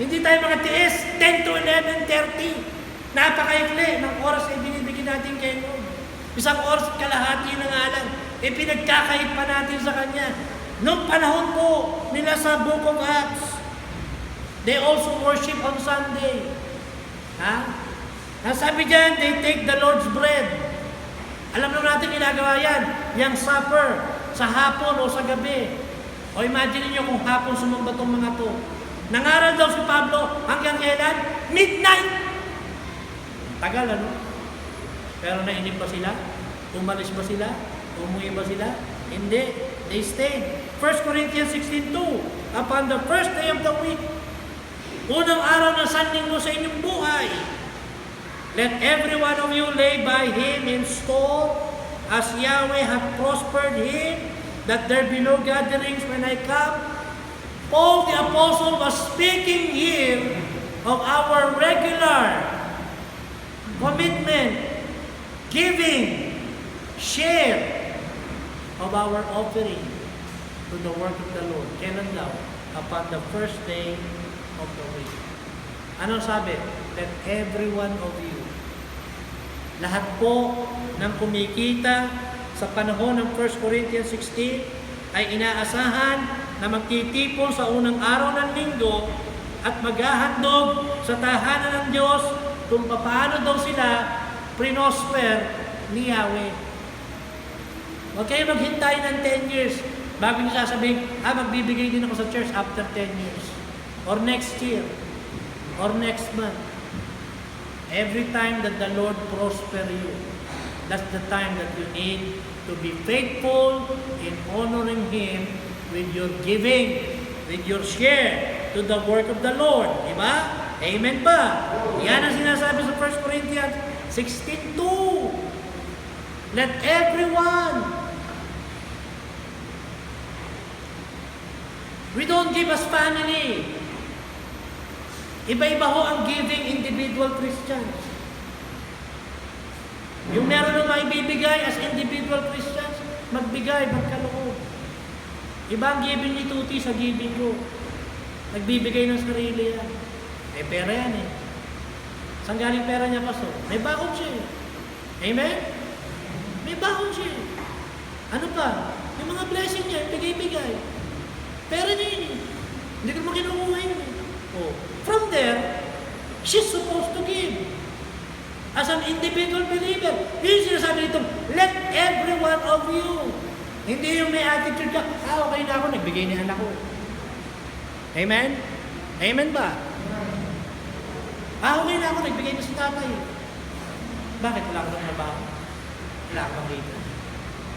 Hindi tayo makatiis, 10 to 11:30. Napakaikli ng oras na binibigyan natin kay Lord. Isang oras at kalahati na nga lang, pinagkakahit pa natin sa Kanya. Noong panahon po nila sa Book of Acts, they also worship on Sunday. Sabi dyan, they take the Lord's bread. Alam na natin ginagawa yan, yung supper, sa hapon o sa gabi. O imagine niyo kung hapon sumamba itong mga to. Nangaral daw si Pablo hanggang kailan? Midnight! Tagal, ano? Pero nainip ba sila? Umalis ba sila? Umuwi ba sila? Hindi. They stayed. 1 Corinthians 16:2, upon the first day of the week, unang araw ng Sanlinggo sa inyong buhay, let every one of you lay by him in store, as Yahweh hath prospered him, that there be no gatherings when I come. Paul the Apostle was speaking here of our regular commitment, giving, share of our offering to the work of the Lord. Kailan daw? Upon the first day of the week. Anong sabi? Let every one of you, lahat po ng kumikita sa panahon ng 1 Corinthians 16 ay inaasahan na magtitipon sa unang araw ng linggo at maghahandog sa tahanan ng Diyos kung paano daw sila prinosper ni Yahweh. Huwag kayo maghintay ng 10 years bago nyo sasabihin, magbibigay din ako sa church after 10 years or next year or next month. Every time that the Lord prosper you, that's the time that you need to be faithful in honoring Him with your giving, with your share to the work of the Lord. Diba? Amen ba? Yan ang sinasabi sa 1 Corinthians 16:2. Let everyone. We don't give as family. Iba-iba ho ang giving individual Christians. Yung meron na maibibigay as individual Christians, magbigay, magkaloob. Iba ang giving ni Tuti sa giving ko. Nagbibigay ng sarili yan. May pera yan eh. Saan galing pera niya, Pastor? May bakod siya eh. Amen? May bakod siya eh. Ano pa? Yung mga blessing niya, bigay-bigay. Pera niya yun eh. Hindi ko naman kinukuha yun eh. Oh. From there, she's supposed to give. As an individual believer. Yun yung sinasabi nito, let every one of you. Hindi yung may attitude ka, okay na ako, nagbigay ni anak ko. Amen? Amen ba? Okay na ako, nagbigay na si tatay. Bakit? Wala ka bang trabaho? Wala ka bang dito?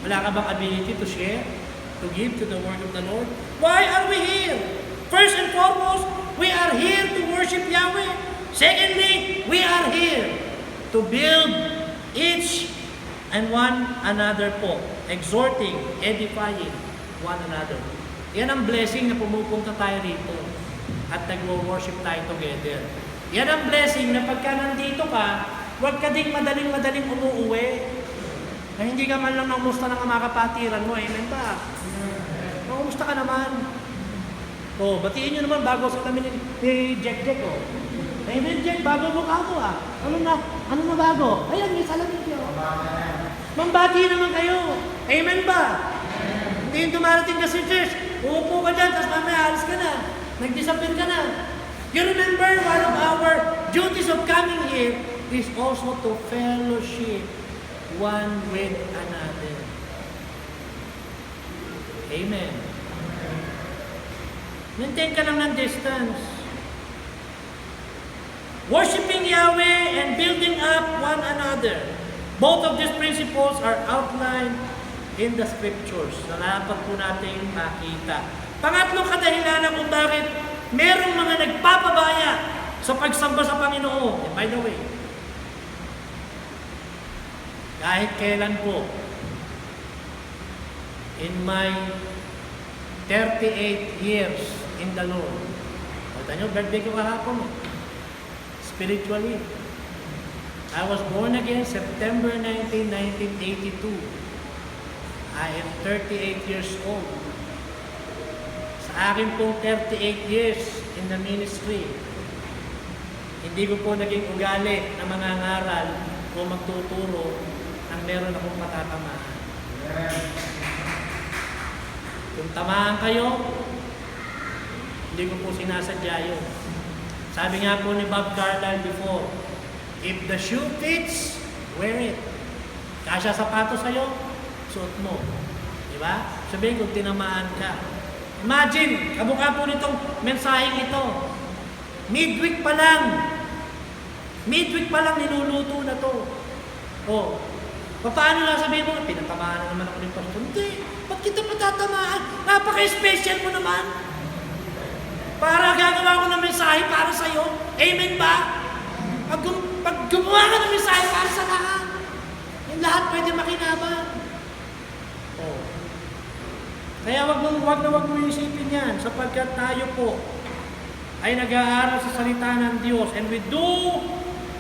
Wala ka bang ability to share? To give to the word of the Lord? Why are we here? First and foremost, we are here to worship Yahweh. Secondly, we are here to build each and one another po. Exhorting, edifying one another. Yan ang blessing na pumupunta tayo rito at nag-worship tayo together. Yan ang blessing na pagka nandito ka, huwag ka ding madaling umuuwi. Na hindi ka man lang namusta ng mga kapatiran mo. Amen ba? Namusta ka naman. O, batiin nyo naman bago sa kami ni Jack. O. Amen, Jack, bago mo ka mo ah. Ano na bago? Ayan, may salamin niyo. Mambati naman kayo. Amen ba? Hindi yung dumarating ka sa church. Uupo ka dyan, tapos mamaya alis ka na. Nag-disappear ka na. You remember, one of our duties of coming here is also to fellowship one with another. Amen. Maintain ka lang ng distance. Worshipping Yahweh and building up one another. Both of these principles are outlined in the scriptures na dapat po natin makita. Pangatlong kadahilanan kung bakit merong mga nagpapabaya sa pagsamba sa Panginoon. And by the way, kahit kailan po, in my 38 years in the Lord, kata nyo, birthday ko kahapon, spiritually, I was born again September 19, 1982. I am 38 years old. Sa akin pong 38 years in the ministry, hindi ko po naging ugali na mangangaral o magtuturo nang meron akong matatamaan. Kung tamaan kayo, hindi ko po sinasadya yun. Sabi nga po ni Bob Carlyle before, if the shoe fits, wear it. Kasya sapatos sa'yo, suot mo. Diba? Sabihin kung tinamaan ka. Imagine, kabukha po nitong mensaheng ito. Midweek pa lang niluluto na to. O, paano lang sabihin mo, pinatamaan na naman ako ng pastor. Hindi, ba't kita patatamaan? Napaka-special mo naman. Para gagawa ko ng mensahe para sa'yo. Amen ba? Pag gumawa ka ng mensahe para sa lahat, yung lahat pwede makinabang. Oh. Kaya wag mo isipin yan, sapagkat tayo po ay nag-aaral sa salita ng Diyos, and we do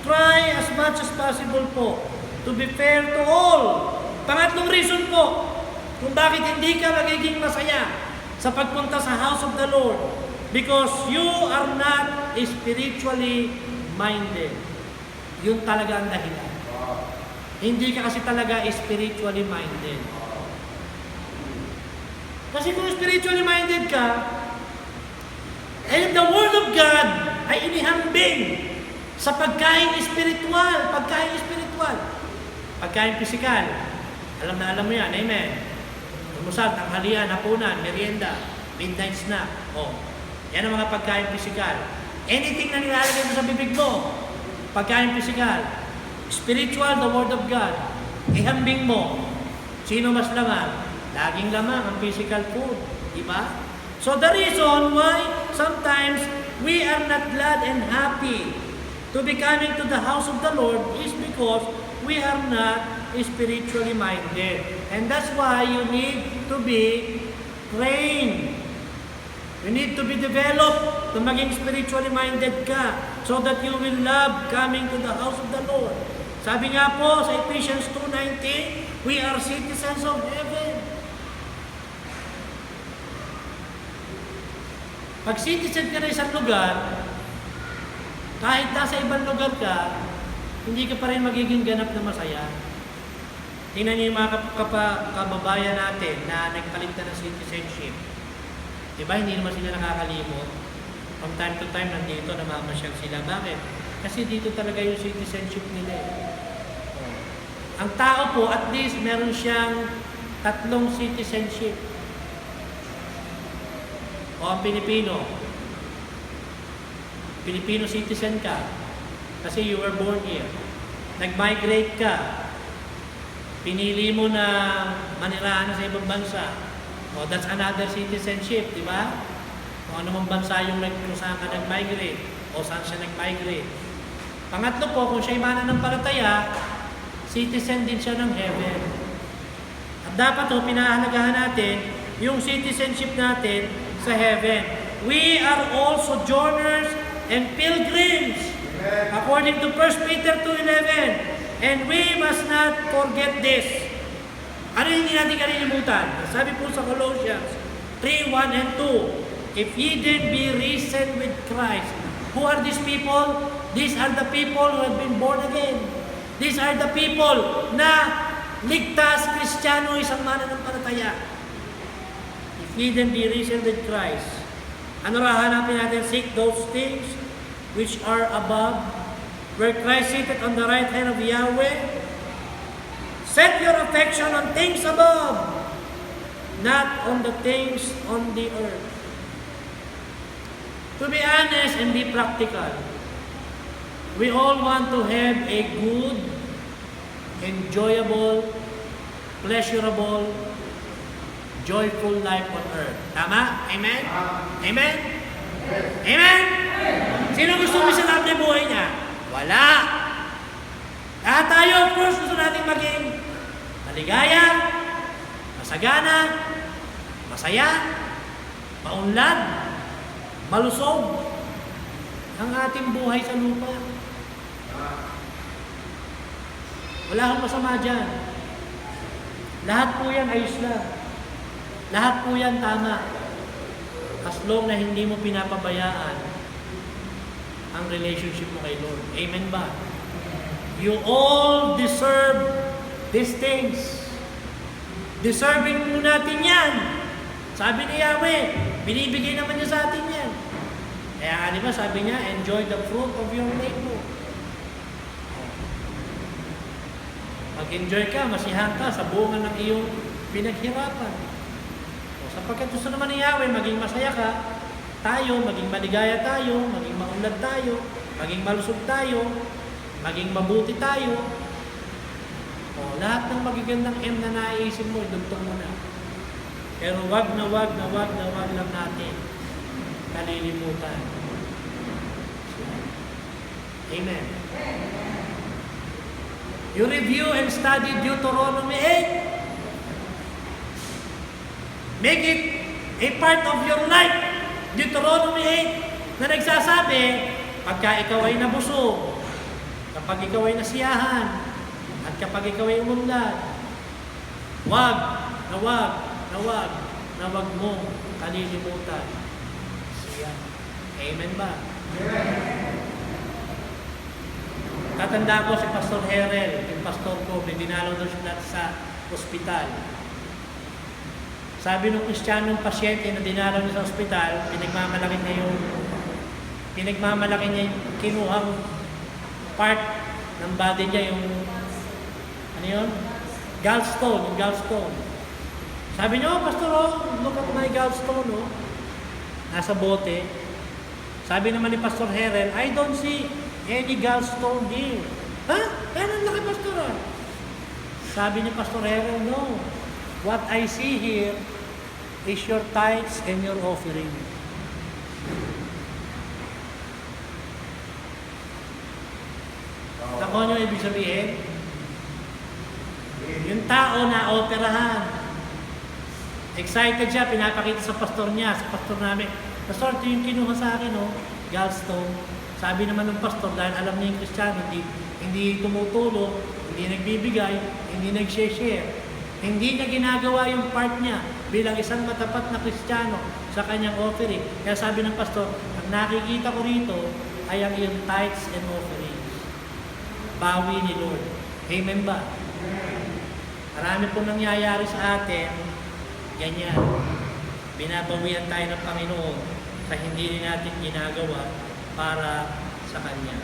try as much as possible po to be fair to all. Pangatlong reason po kung bakit hindi ka magiging masaya sa pagpunta sa house of the Lord, because you are not spiritually minded. Yun talaga ang dahilan. Hindi ka kasi talaga spiritually minded. Kasi kung spiritually minded ka, and the Word of God ay inihambing sa pagkain spiritual, pagkain pisikal. Alam mo yan, amen. Umusal, tanghalian, hapunan, merienda, midnight snack. Oh, yan ang mga pagkain pisikal. Anything na nilalagay mo sa bibig mo, pagkain pisikal. Spiritual, the Word of God. Ihambing mo. Sino mas lamang? Laging lamang ang physical food. Diba? So the reason why sometimes we are not glad and happy to be coming to the house of the Lord is because we are not spiritually minded. And that's why you need to be trained. You need to be developed to maging spiritually minded ka so that you will love coming to the house of the Lord. Sabi nga po sa Ephesians 2:19, we are citizens of heaven. Pag citizen ka na isang lugar, kahit nasa ibang lugar ka, hindi ka pa rin magiging ganap na masaya. Tingnan niyo yung mga kababayan natin na nagpalit na ng citizenship. Diba, hindi naman sila nakakalimot. From time to time, nandito, namamasyal sila. Bakit? Kasi dito talaga yung citizenship nila. Ang tao po, at least, meron siyang 3 citizenship. O ang Pilipino. Filipino citizen ka. Kasi you were born here. Nag-migrate ka. Pinili mo na manirahan sa ibang bansa. O that's another citizenship, di ba? Kung ano mang bansa yung kung saan ka nag-migrate. O saan siya nag-migrate. Pangatlo po, kung siya'y mananampalataya, citizen din siya ng heaven. At dapat po, pinahalagahan natin yung citizenship natin sa heaven. We are all sojourners and pilgrims, according to 1 Peter 2:11. And we must not forget this. Ano yung hindi natin kalilimutan? Sabi po sa Colossians 3:1 and 2, if ye then be risen with Christ. Who are these people? These are the people who have been born again. These are the people na ligtas, Kristiyano, isang mananampalataya. If ye then be risen with Christ. Ano hahanapin natin? Seek those things which are above, where Christ seated on the right hand of Yahweh. Set your affection on things above, not on the things on the earth. To be honest and be practical, we all want to have a good, enjoyable, pleasurable, joyful life on earth. Tama? Amen? Amen? Amen? Sino gusto mo sa lahat ng buhay niya? Wala. Lahat tayo, of course, gusto natin maging maligaya, masagana, masaya, maunlad, malusog ang ating buhay sa lupa. Wala kang masama dyan. Lahat po yan ayos lang. Lahat po yan tama. As long na hindi mo pinapabayaan ang relationship mo kay Lord. Amen ba? You all deserve these things. Deserving mo natin yan. Sabi ni Yahweh, binibigay naman niya sa atin yan. Kaya di ba sabi niya, enjoy the fruit of your labor. Mag-enjoy ka, masiyahan ka sa bunga ng iyong pinaghirapan. Sapagkat gusto naman ni Yahweh, maging masaya ka, tayo, maging maligaya tayo, maging maunlad tayo, maging malusog tayo, maging mabuti tayo. Lahat ng magigandang M na naiisip mo, idugtong mo na. Pero wag lang natin kalilimutan. Amen. You review and study Deuteronomy 8. Make it a part of your life. Deuteronomy 8 na nagsasabi, pagka ikaw ay nabusog, kapag ikaw ay nasiyahan, at kapag ikaw ay umunlad, wag mo kalilimutan siya. Amen ba? Tatanda ko si Pastor Herel, yung pastor ko, dinalaw daw siya sa ospital. Sabi ng Kristiyanong pasyente na dinalaw niya sa ospital, pinagmamalaki niya yung kinuhang part ng body niya, yung ano yun? Gallstone, yung gallstone. Sabi niya, Pastor, look at my gallstone, nasa bote. Sabi naman ni Pastor Herel, I don't see any gallstone here. Ha? Ganun laki, Pastor. Sabi ni Pastor Herel, no. What I see here is your tithes and your offering. Ako nyo ibig sabihin? Yung tao na operahan. Excited siya, pinapakita sa pastor niya, sa pastor namin. Pastor, ito yung kinuha sa akin, gallstone. Sabi naman ng pastor, dahil alam niya yung Kristiyano, hindi tumutulong, hindi nagbibigay, hindi nag-share. Hindi niya ginagawa yung part niya bilang isang matapat na Kristiyano sa kanyang offering. Kaya sabi ng pastor, ang nakikita ko rito ay ang iyong tithes and offerings. Bawi ni Lord. Amen ba? Marami po nangyayari sa atin, ganyan. Binabawian tayo ng Panginoon sa hindi natin ginagawa para sa Kanya.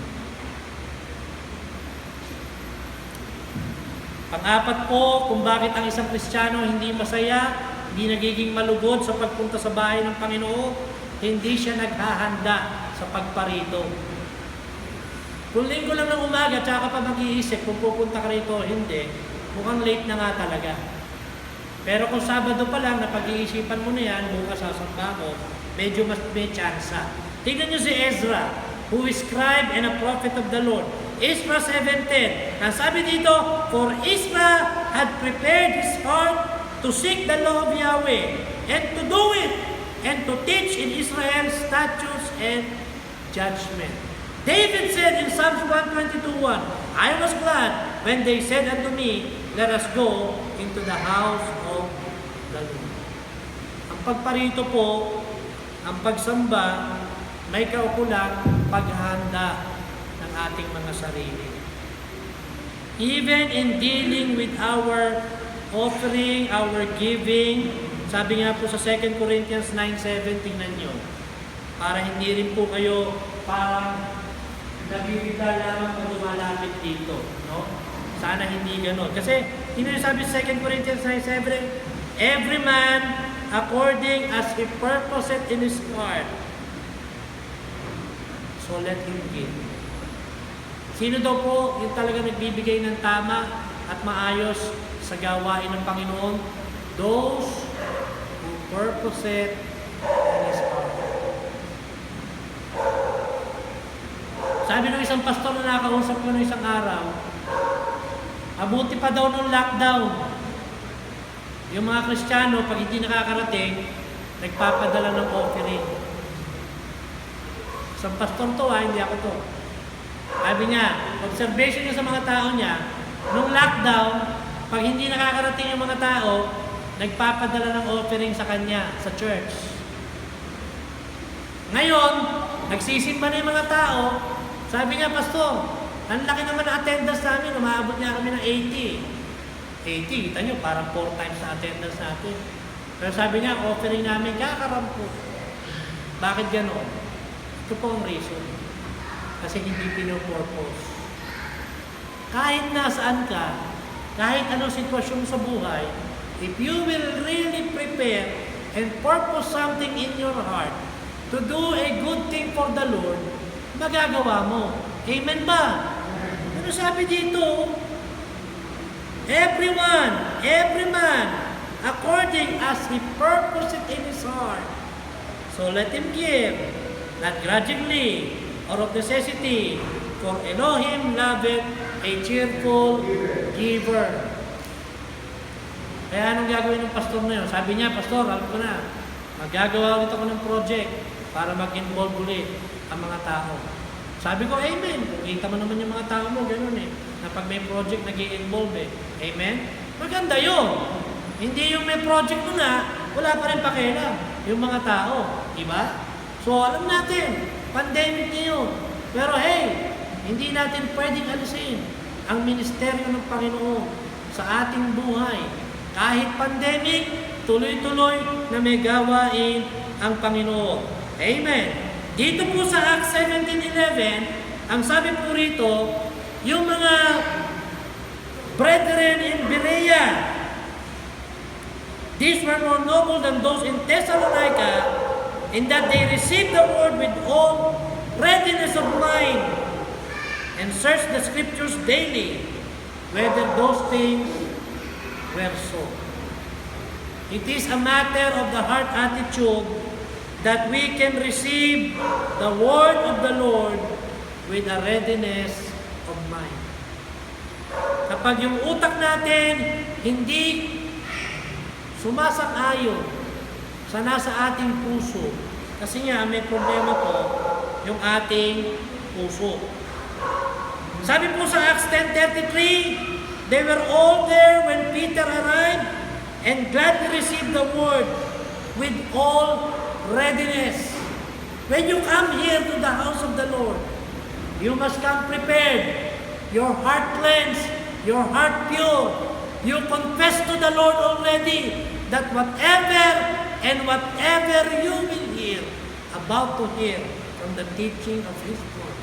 Pang-apat po, kung bakit ang isang Kristiyano hindi masaya, hindi nagiging malugod sa pagpunta sa bahay ng Panginoon, hindi siya naghahanda sa pagparito. Kung linggo lang ng umaga, tsaka pa mag-iisip kung pupunta ka rito o hindi, mukhang late na nga talaga. Pero kung Sabado pa lang, napag-iisipan mo na yan, bukas sasamba mo, medyo mas may tsansa. Tignan nyo si Ezra, who is scribe and a prophet of the Lord. Ezra 7:10. Ang sabi dito, for Ezra had prepared his heart to seek the law of Yahweh and to do it and to teach in Israel statutes and judgment. David said in Psalms 122:1, I was glad when they said unto me, let us go into the house of the Lord. Ang pagparito po, ang pagsamba, may kaukulang paghahanda ng ating mga sarili. Even in dealing with our offering, our giving, sabi nga po sa 2 Corinthians 9:7, tingnan nyo, para hindi rin po kayo parang nabibigla lamang kung lumalapit dito. No? Sana hindi gano'n. Kasi, tingnan nyo sabi sa 2 Corinthians 9:7, every man according as he purposeth in his heart, so let him give. Sino daw po yung talaga nagbibigay ng tama at maayos sa gawain ng Panginoon? Those who purpose it in his heart. Sabi ng isang pastor na nakausap ko ng isang araw, abuti pa daw ng lockdown. Yung mga Kristiyano, pag hindi nakakarating, nagpapadala ng offering. Isang pastor to hindi ako to. Sabi niya, observation niya sa mga tao niya, nung lockdown, pag hindi nakakarating yung mga tao, nagpapadala ng offering sa kanya, sa church. Ngayon, nagsisimba na yung mga tao, sabi niya, pastor, ang laki naman na attendance namin, umaabot niya kami ng 80. 80, kita nyo, parang 4 times na attendance natin. Pero sabi niya, offering namin, kakarampo. Bakit gano'n? Ito po ang reason. Kasi hindi pinopurpose. Kahit nasaan ka, kahit anong sitwasyon sa buhay, if you will really prepare and purpose something in your heart to do a good thing for the Lord, magagawa mo. Amen ba? Ano sabi dito? Every man, according as he purposed in his heart. So let him give, not grudgingly, or of necessity, for Elohim loveth a cheerful giver. Kaya anong gagawin ng pastor na yun? Sabi niya, pastor, alam ko na, magagawa ulit ako ng project para mag-involve ulit ang mga tao. Sabi ko, amen. Kita mo naman yung mga tao mo, gano'n na pag may project, nag-i-involve Amen? Maganda yun. Hindi yung may project mo na, wala pa rin pakialam yung mga tao. Diba? So, alam natin, pandemic niyo. Pero hey, hindi natin pwedeng alisin ang ministeryo ng Panginoon sa ating buhay. Kahit pandemic, tuloy-tuloy na may gawain ang Panginoon. Amen. Dito po sa Acts 17:11, ang sabi po rito, yung mga brethren in Berea, these were more noble than those in Thessalonica, in that they received the word with all readiness of mind and searched the scriptures daily whether those things were so. It is a matter of the heart attitude that we can receive the word of the Lord with a readiness of mind. Kapag yung utak natin hindi sumasang-ayon sa nasa ating puso. Kasi nga, may problema po yung ating puso. Sabi po sa Acts 10:33, they were all there when Peter arrived and gladly received the word with all readiness. When you come here to the house of the Lord, you must come prepared, your heart cleansed, your heart pure. You confess to the Lord already that whatever you will hear, about to hear from the teaching of His word,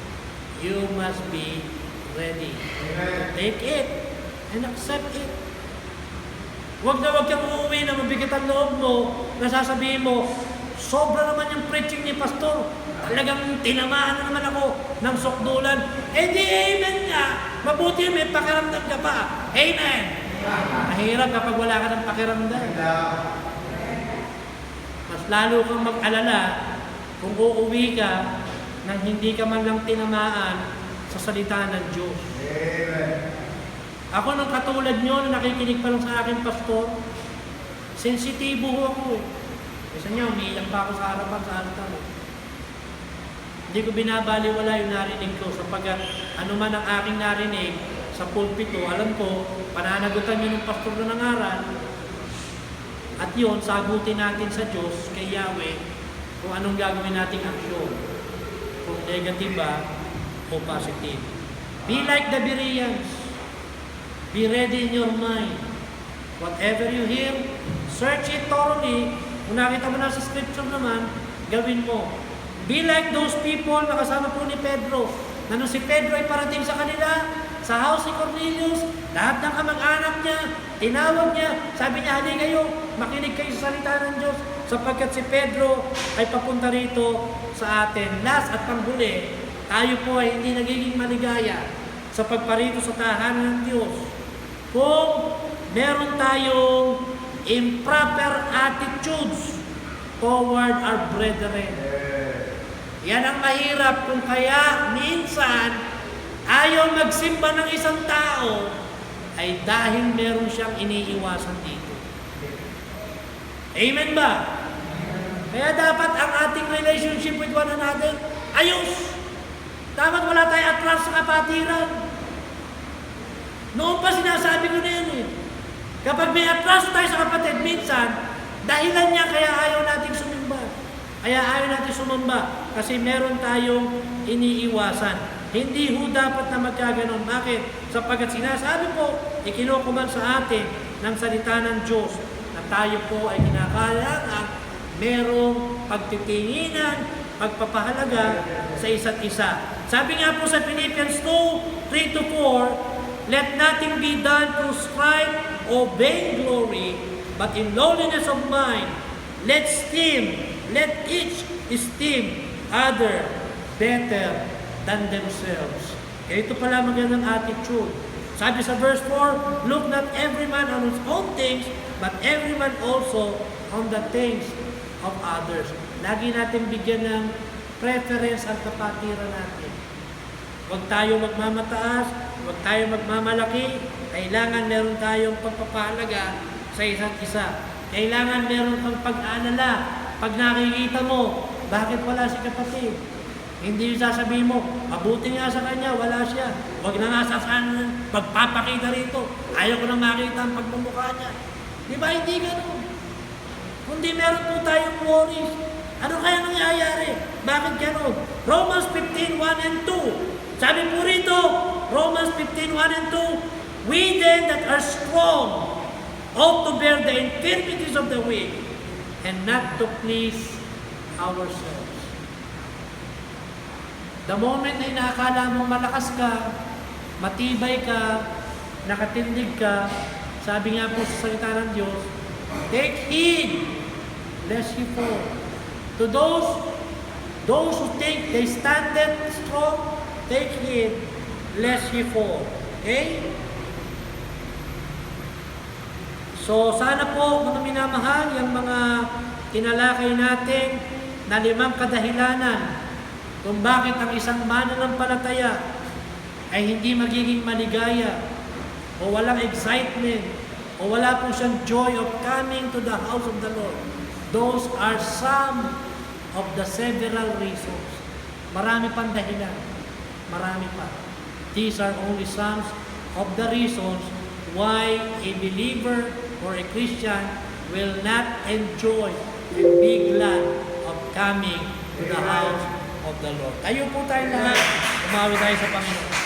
you must be ready to take it and accept it. Huwag kang uuwi na mabigat ang loob mo, na sasabihin mo, sobra naman yung preaching ni Pastor. Talagang tinamaan na naman ako ng sukdulan. Eh di amen nga. Mabuti may pakiramdam ka pa. Amen. Mahirap kapag wala ka ng pakiramdam. Mas lalo kang mag-alala kung uuwi ka nang hindi ka man lang tinamaan sa salita ng Diyos. Ako nung katulad nyo na nakikinig pa lang sa akin, Pastor, sensitibo ako eh. Kasi niya, umiiyak pa ako sa harapan sa altar. Hindi ko binabaliwala yung narinig ko sapagkat ano man ang aking narinig sa pulpito, alam ko, pananagutan yun ng pastor na nangaral. At yun, sagutin natin sa Diyos, kay Yahweh, kung anong gagawin nating aksyon. Kung negative ba o positive. Be like the Bereans. Be ready in your mind. Whatever you hear, search it thoroughly. Kung nakita mo na sa scripture naman, gawin mo. Be like those people na kasama po ni Pedro. Na nung si Pedro ay parating sa kanila, sa house ni Cornelius, lahat ng kamag-anak niya, tinawag niya, sabi niya, hali kayo, makinig kayo sa salita ng Diyos, sapagkat si Pedro ay papunta rito sa atin. Last at panghuli, tayo po ay hindi nagiging maligaya sa pagparito sa tahanan ng Diyos. Kung meron tayong improper attitudes toward our brethren. Yan ang mahirap kung kaya minsan ayaw magsimba ng isang tao ay dahil meron siyang iniiwasan dito. Amen ba? Kaya dapat ang ating relationship with one another ayos. Dapat wala tayong atras sa kapatiran. Noon pa sinasabi ko na yan eh. Kapag may atras tayo sa kapatid, minsan, dahilan niya kaya ayaw nating sumimba. Kaya ayaw natin sumamba kasi meron tayong iniiwasan. Hindi ho dapat na magkaganon. Bakit? Sapagkat sinasabi po, ikinukuman sa atin ng salita ng Diyos na tayo po ay kinakailangan merong pagtitinginan, pagpapahalaga sa isa't isa. Sabi nga po sa Philippians 2:3-4, let nothing be done through strife or vainglory, but in lowliness of mind, let each esteem other better than themselves. Kaya ito pala magandang attitude. Sabi sa verse 4, look not every man on his own things, but every man also on the things of others. Lagi natin bigyan ng preference ang kapatiran natin. Huwag tayo magmamataas, huwag tayo magmamalaki. Kailangan meron tayong pagpapahalaga sa isa't isa. Kailangan meron kang pag-aalala. Pag nakikita mo, bakit wala si kapatid? Hindi yung sasabihin mo, mabuti nga sa kanya, wala siya. Huwag na nga sasanan, magpapakita rito. Ayaw ko na makita ang pagmumukha niya. Di ba hindi ganun? Kundi meron po tayong worries. Ano kaya nangyayari? Bakit ganun? Romans 15:1-2. Sabi po rito, Romans 15:1-2, we then that are strong ought to bear the infirmities of the weak and not to please ourselves. The moment na inaakala mong malakas ka, matibay ka, nakatindig ka, sabi nga po sa salita ng Diyos, take heed lest you fall. To those who think they standeth strong, take heed lest you fall. Okay? So, sana po, mga minamahal, yung mga tinalakay natin na 5 kadahilanan kung bakit ang isang mananampalataya ay hindi magiging maligaya o walang excitement o wala po siyang joy of coming to the house of the Lord. Those are some of the several reasons. Marami pang dahilan. Marami pa. these are only some of the reasons why a believer or a Christian will not enjoy and be glad of coming to the house of the Lord. Tayo po tayo lahat. Umawi tayo sa Panginoon.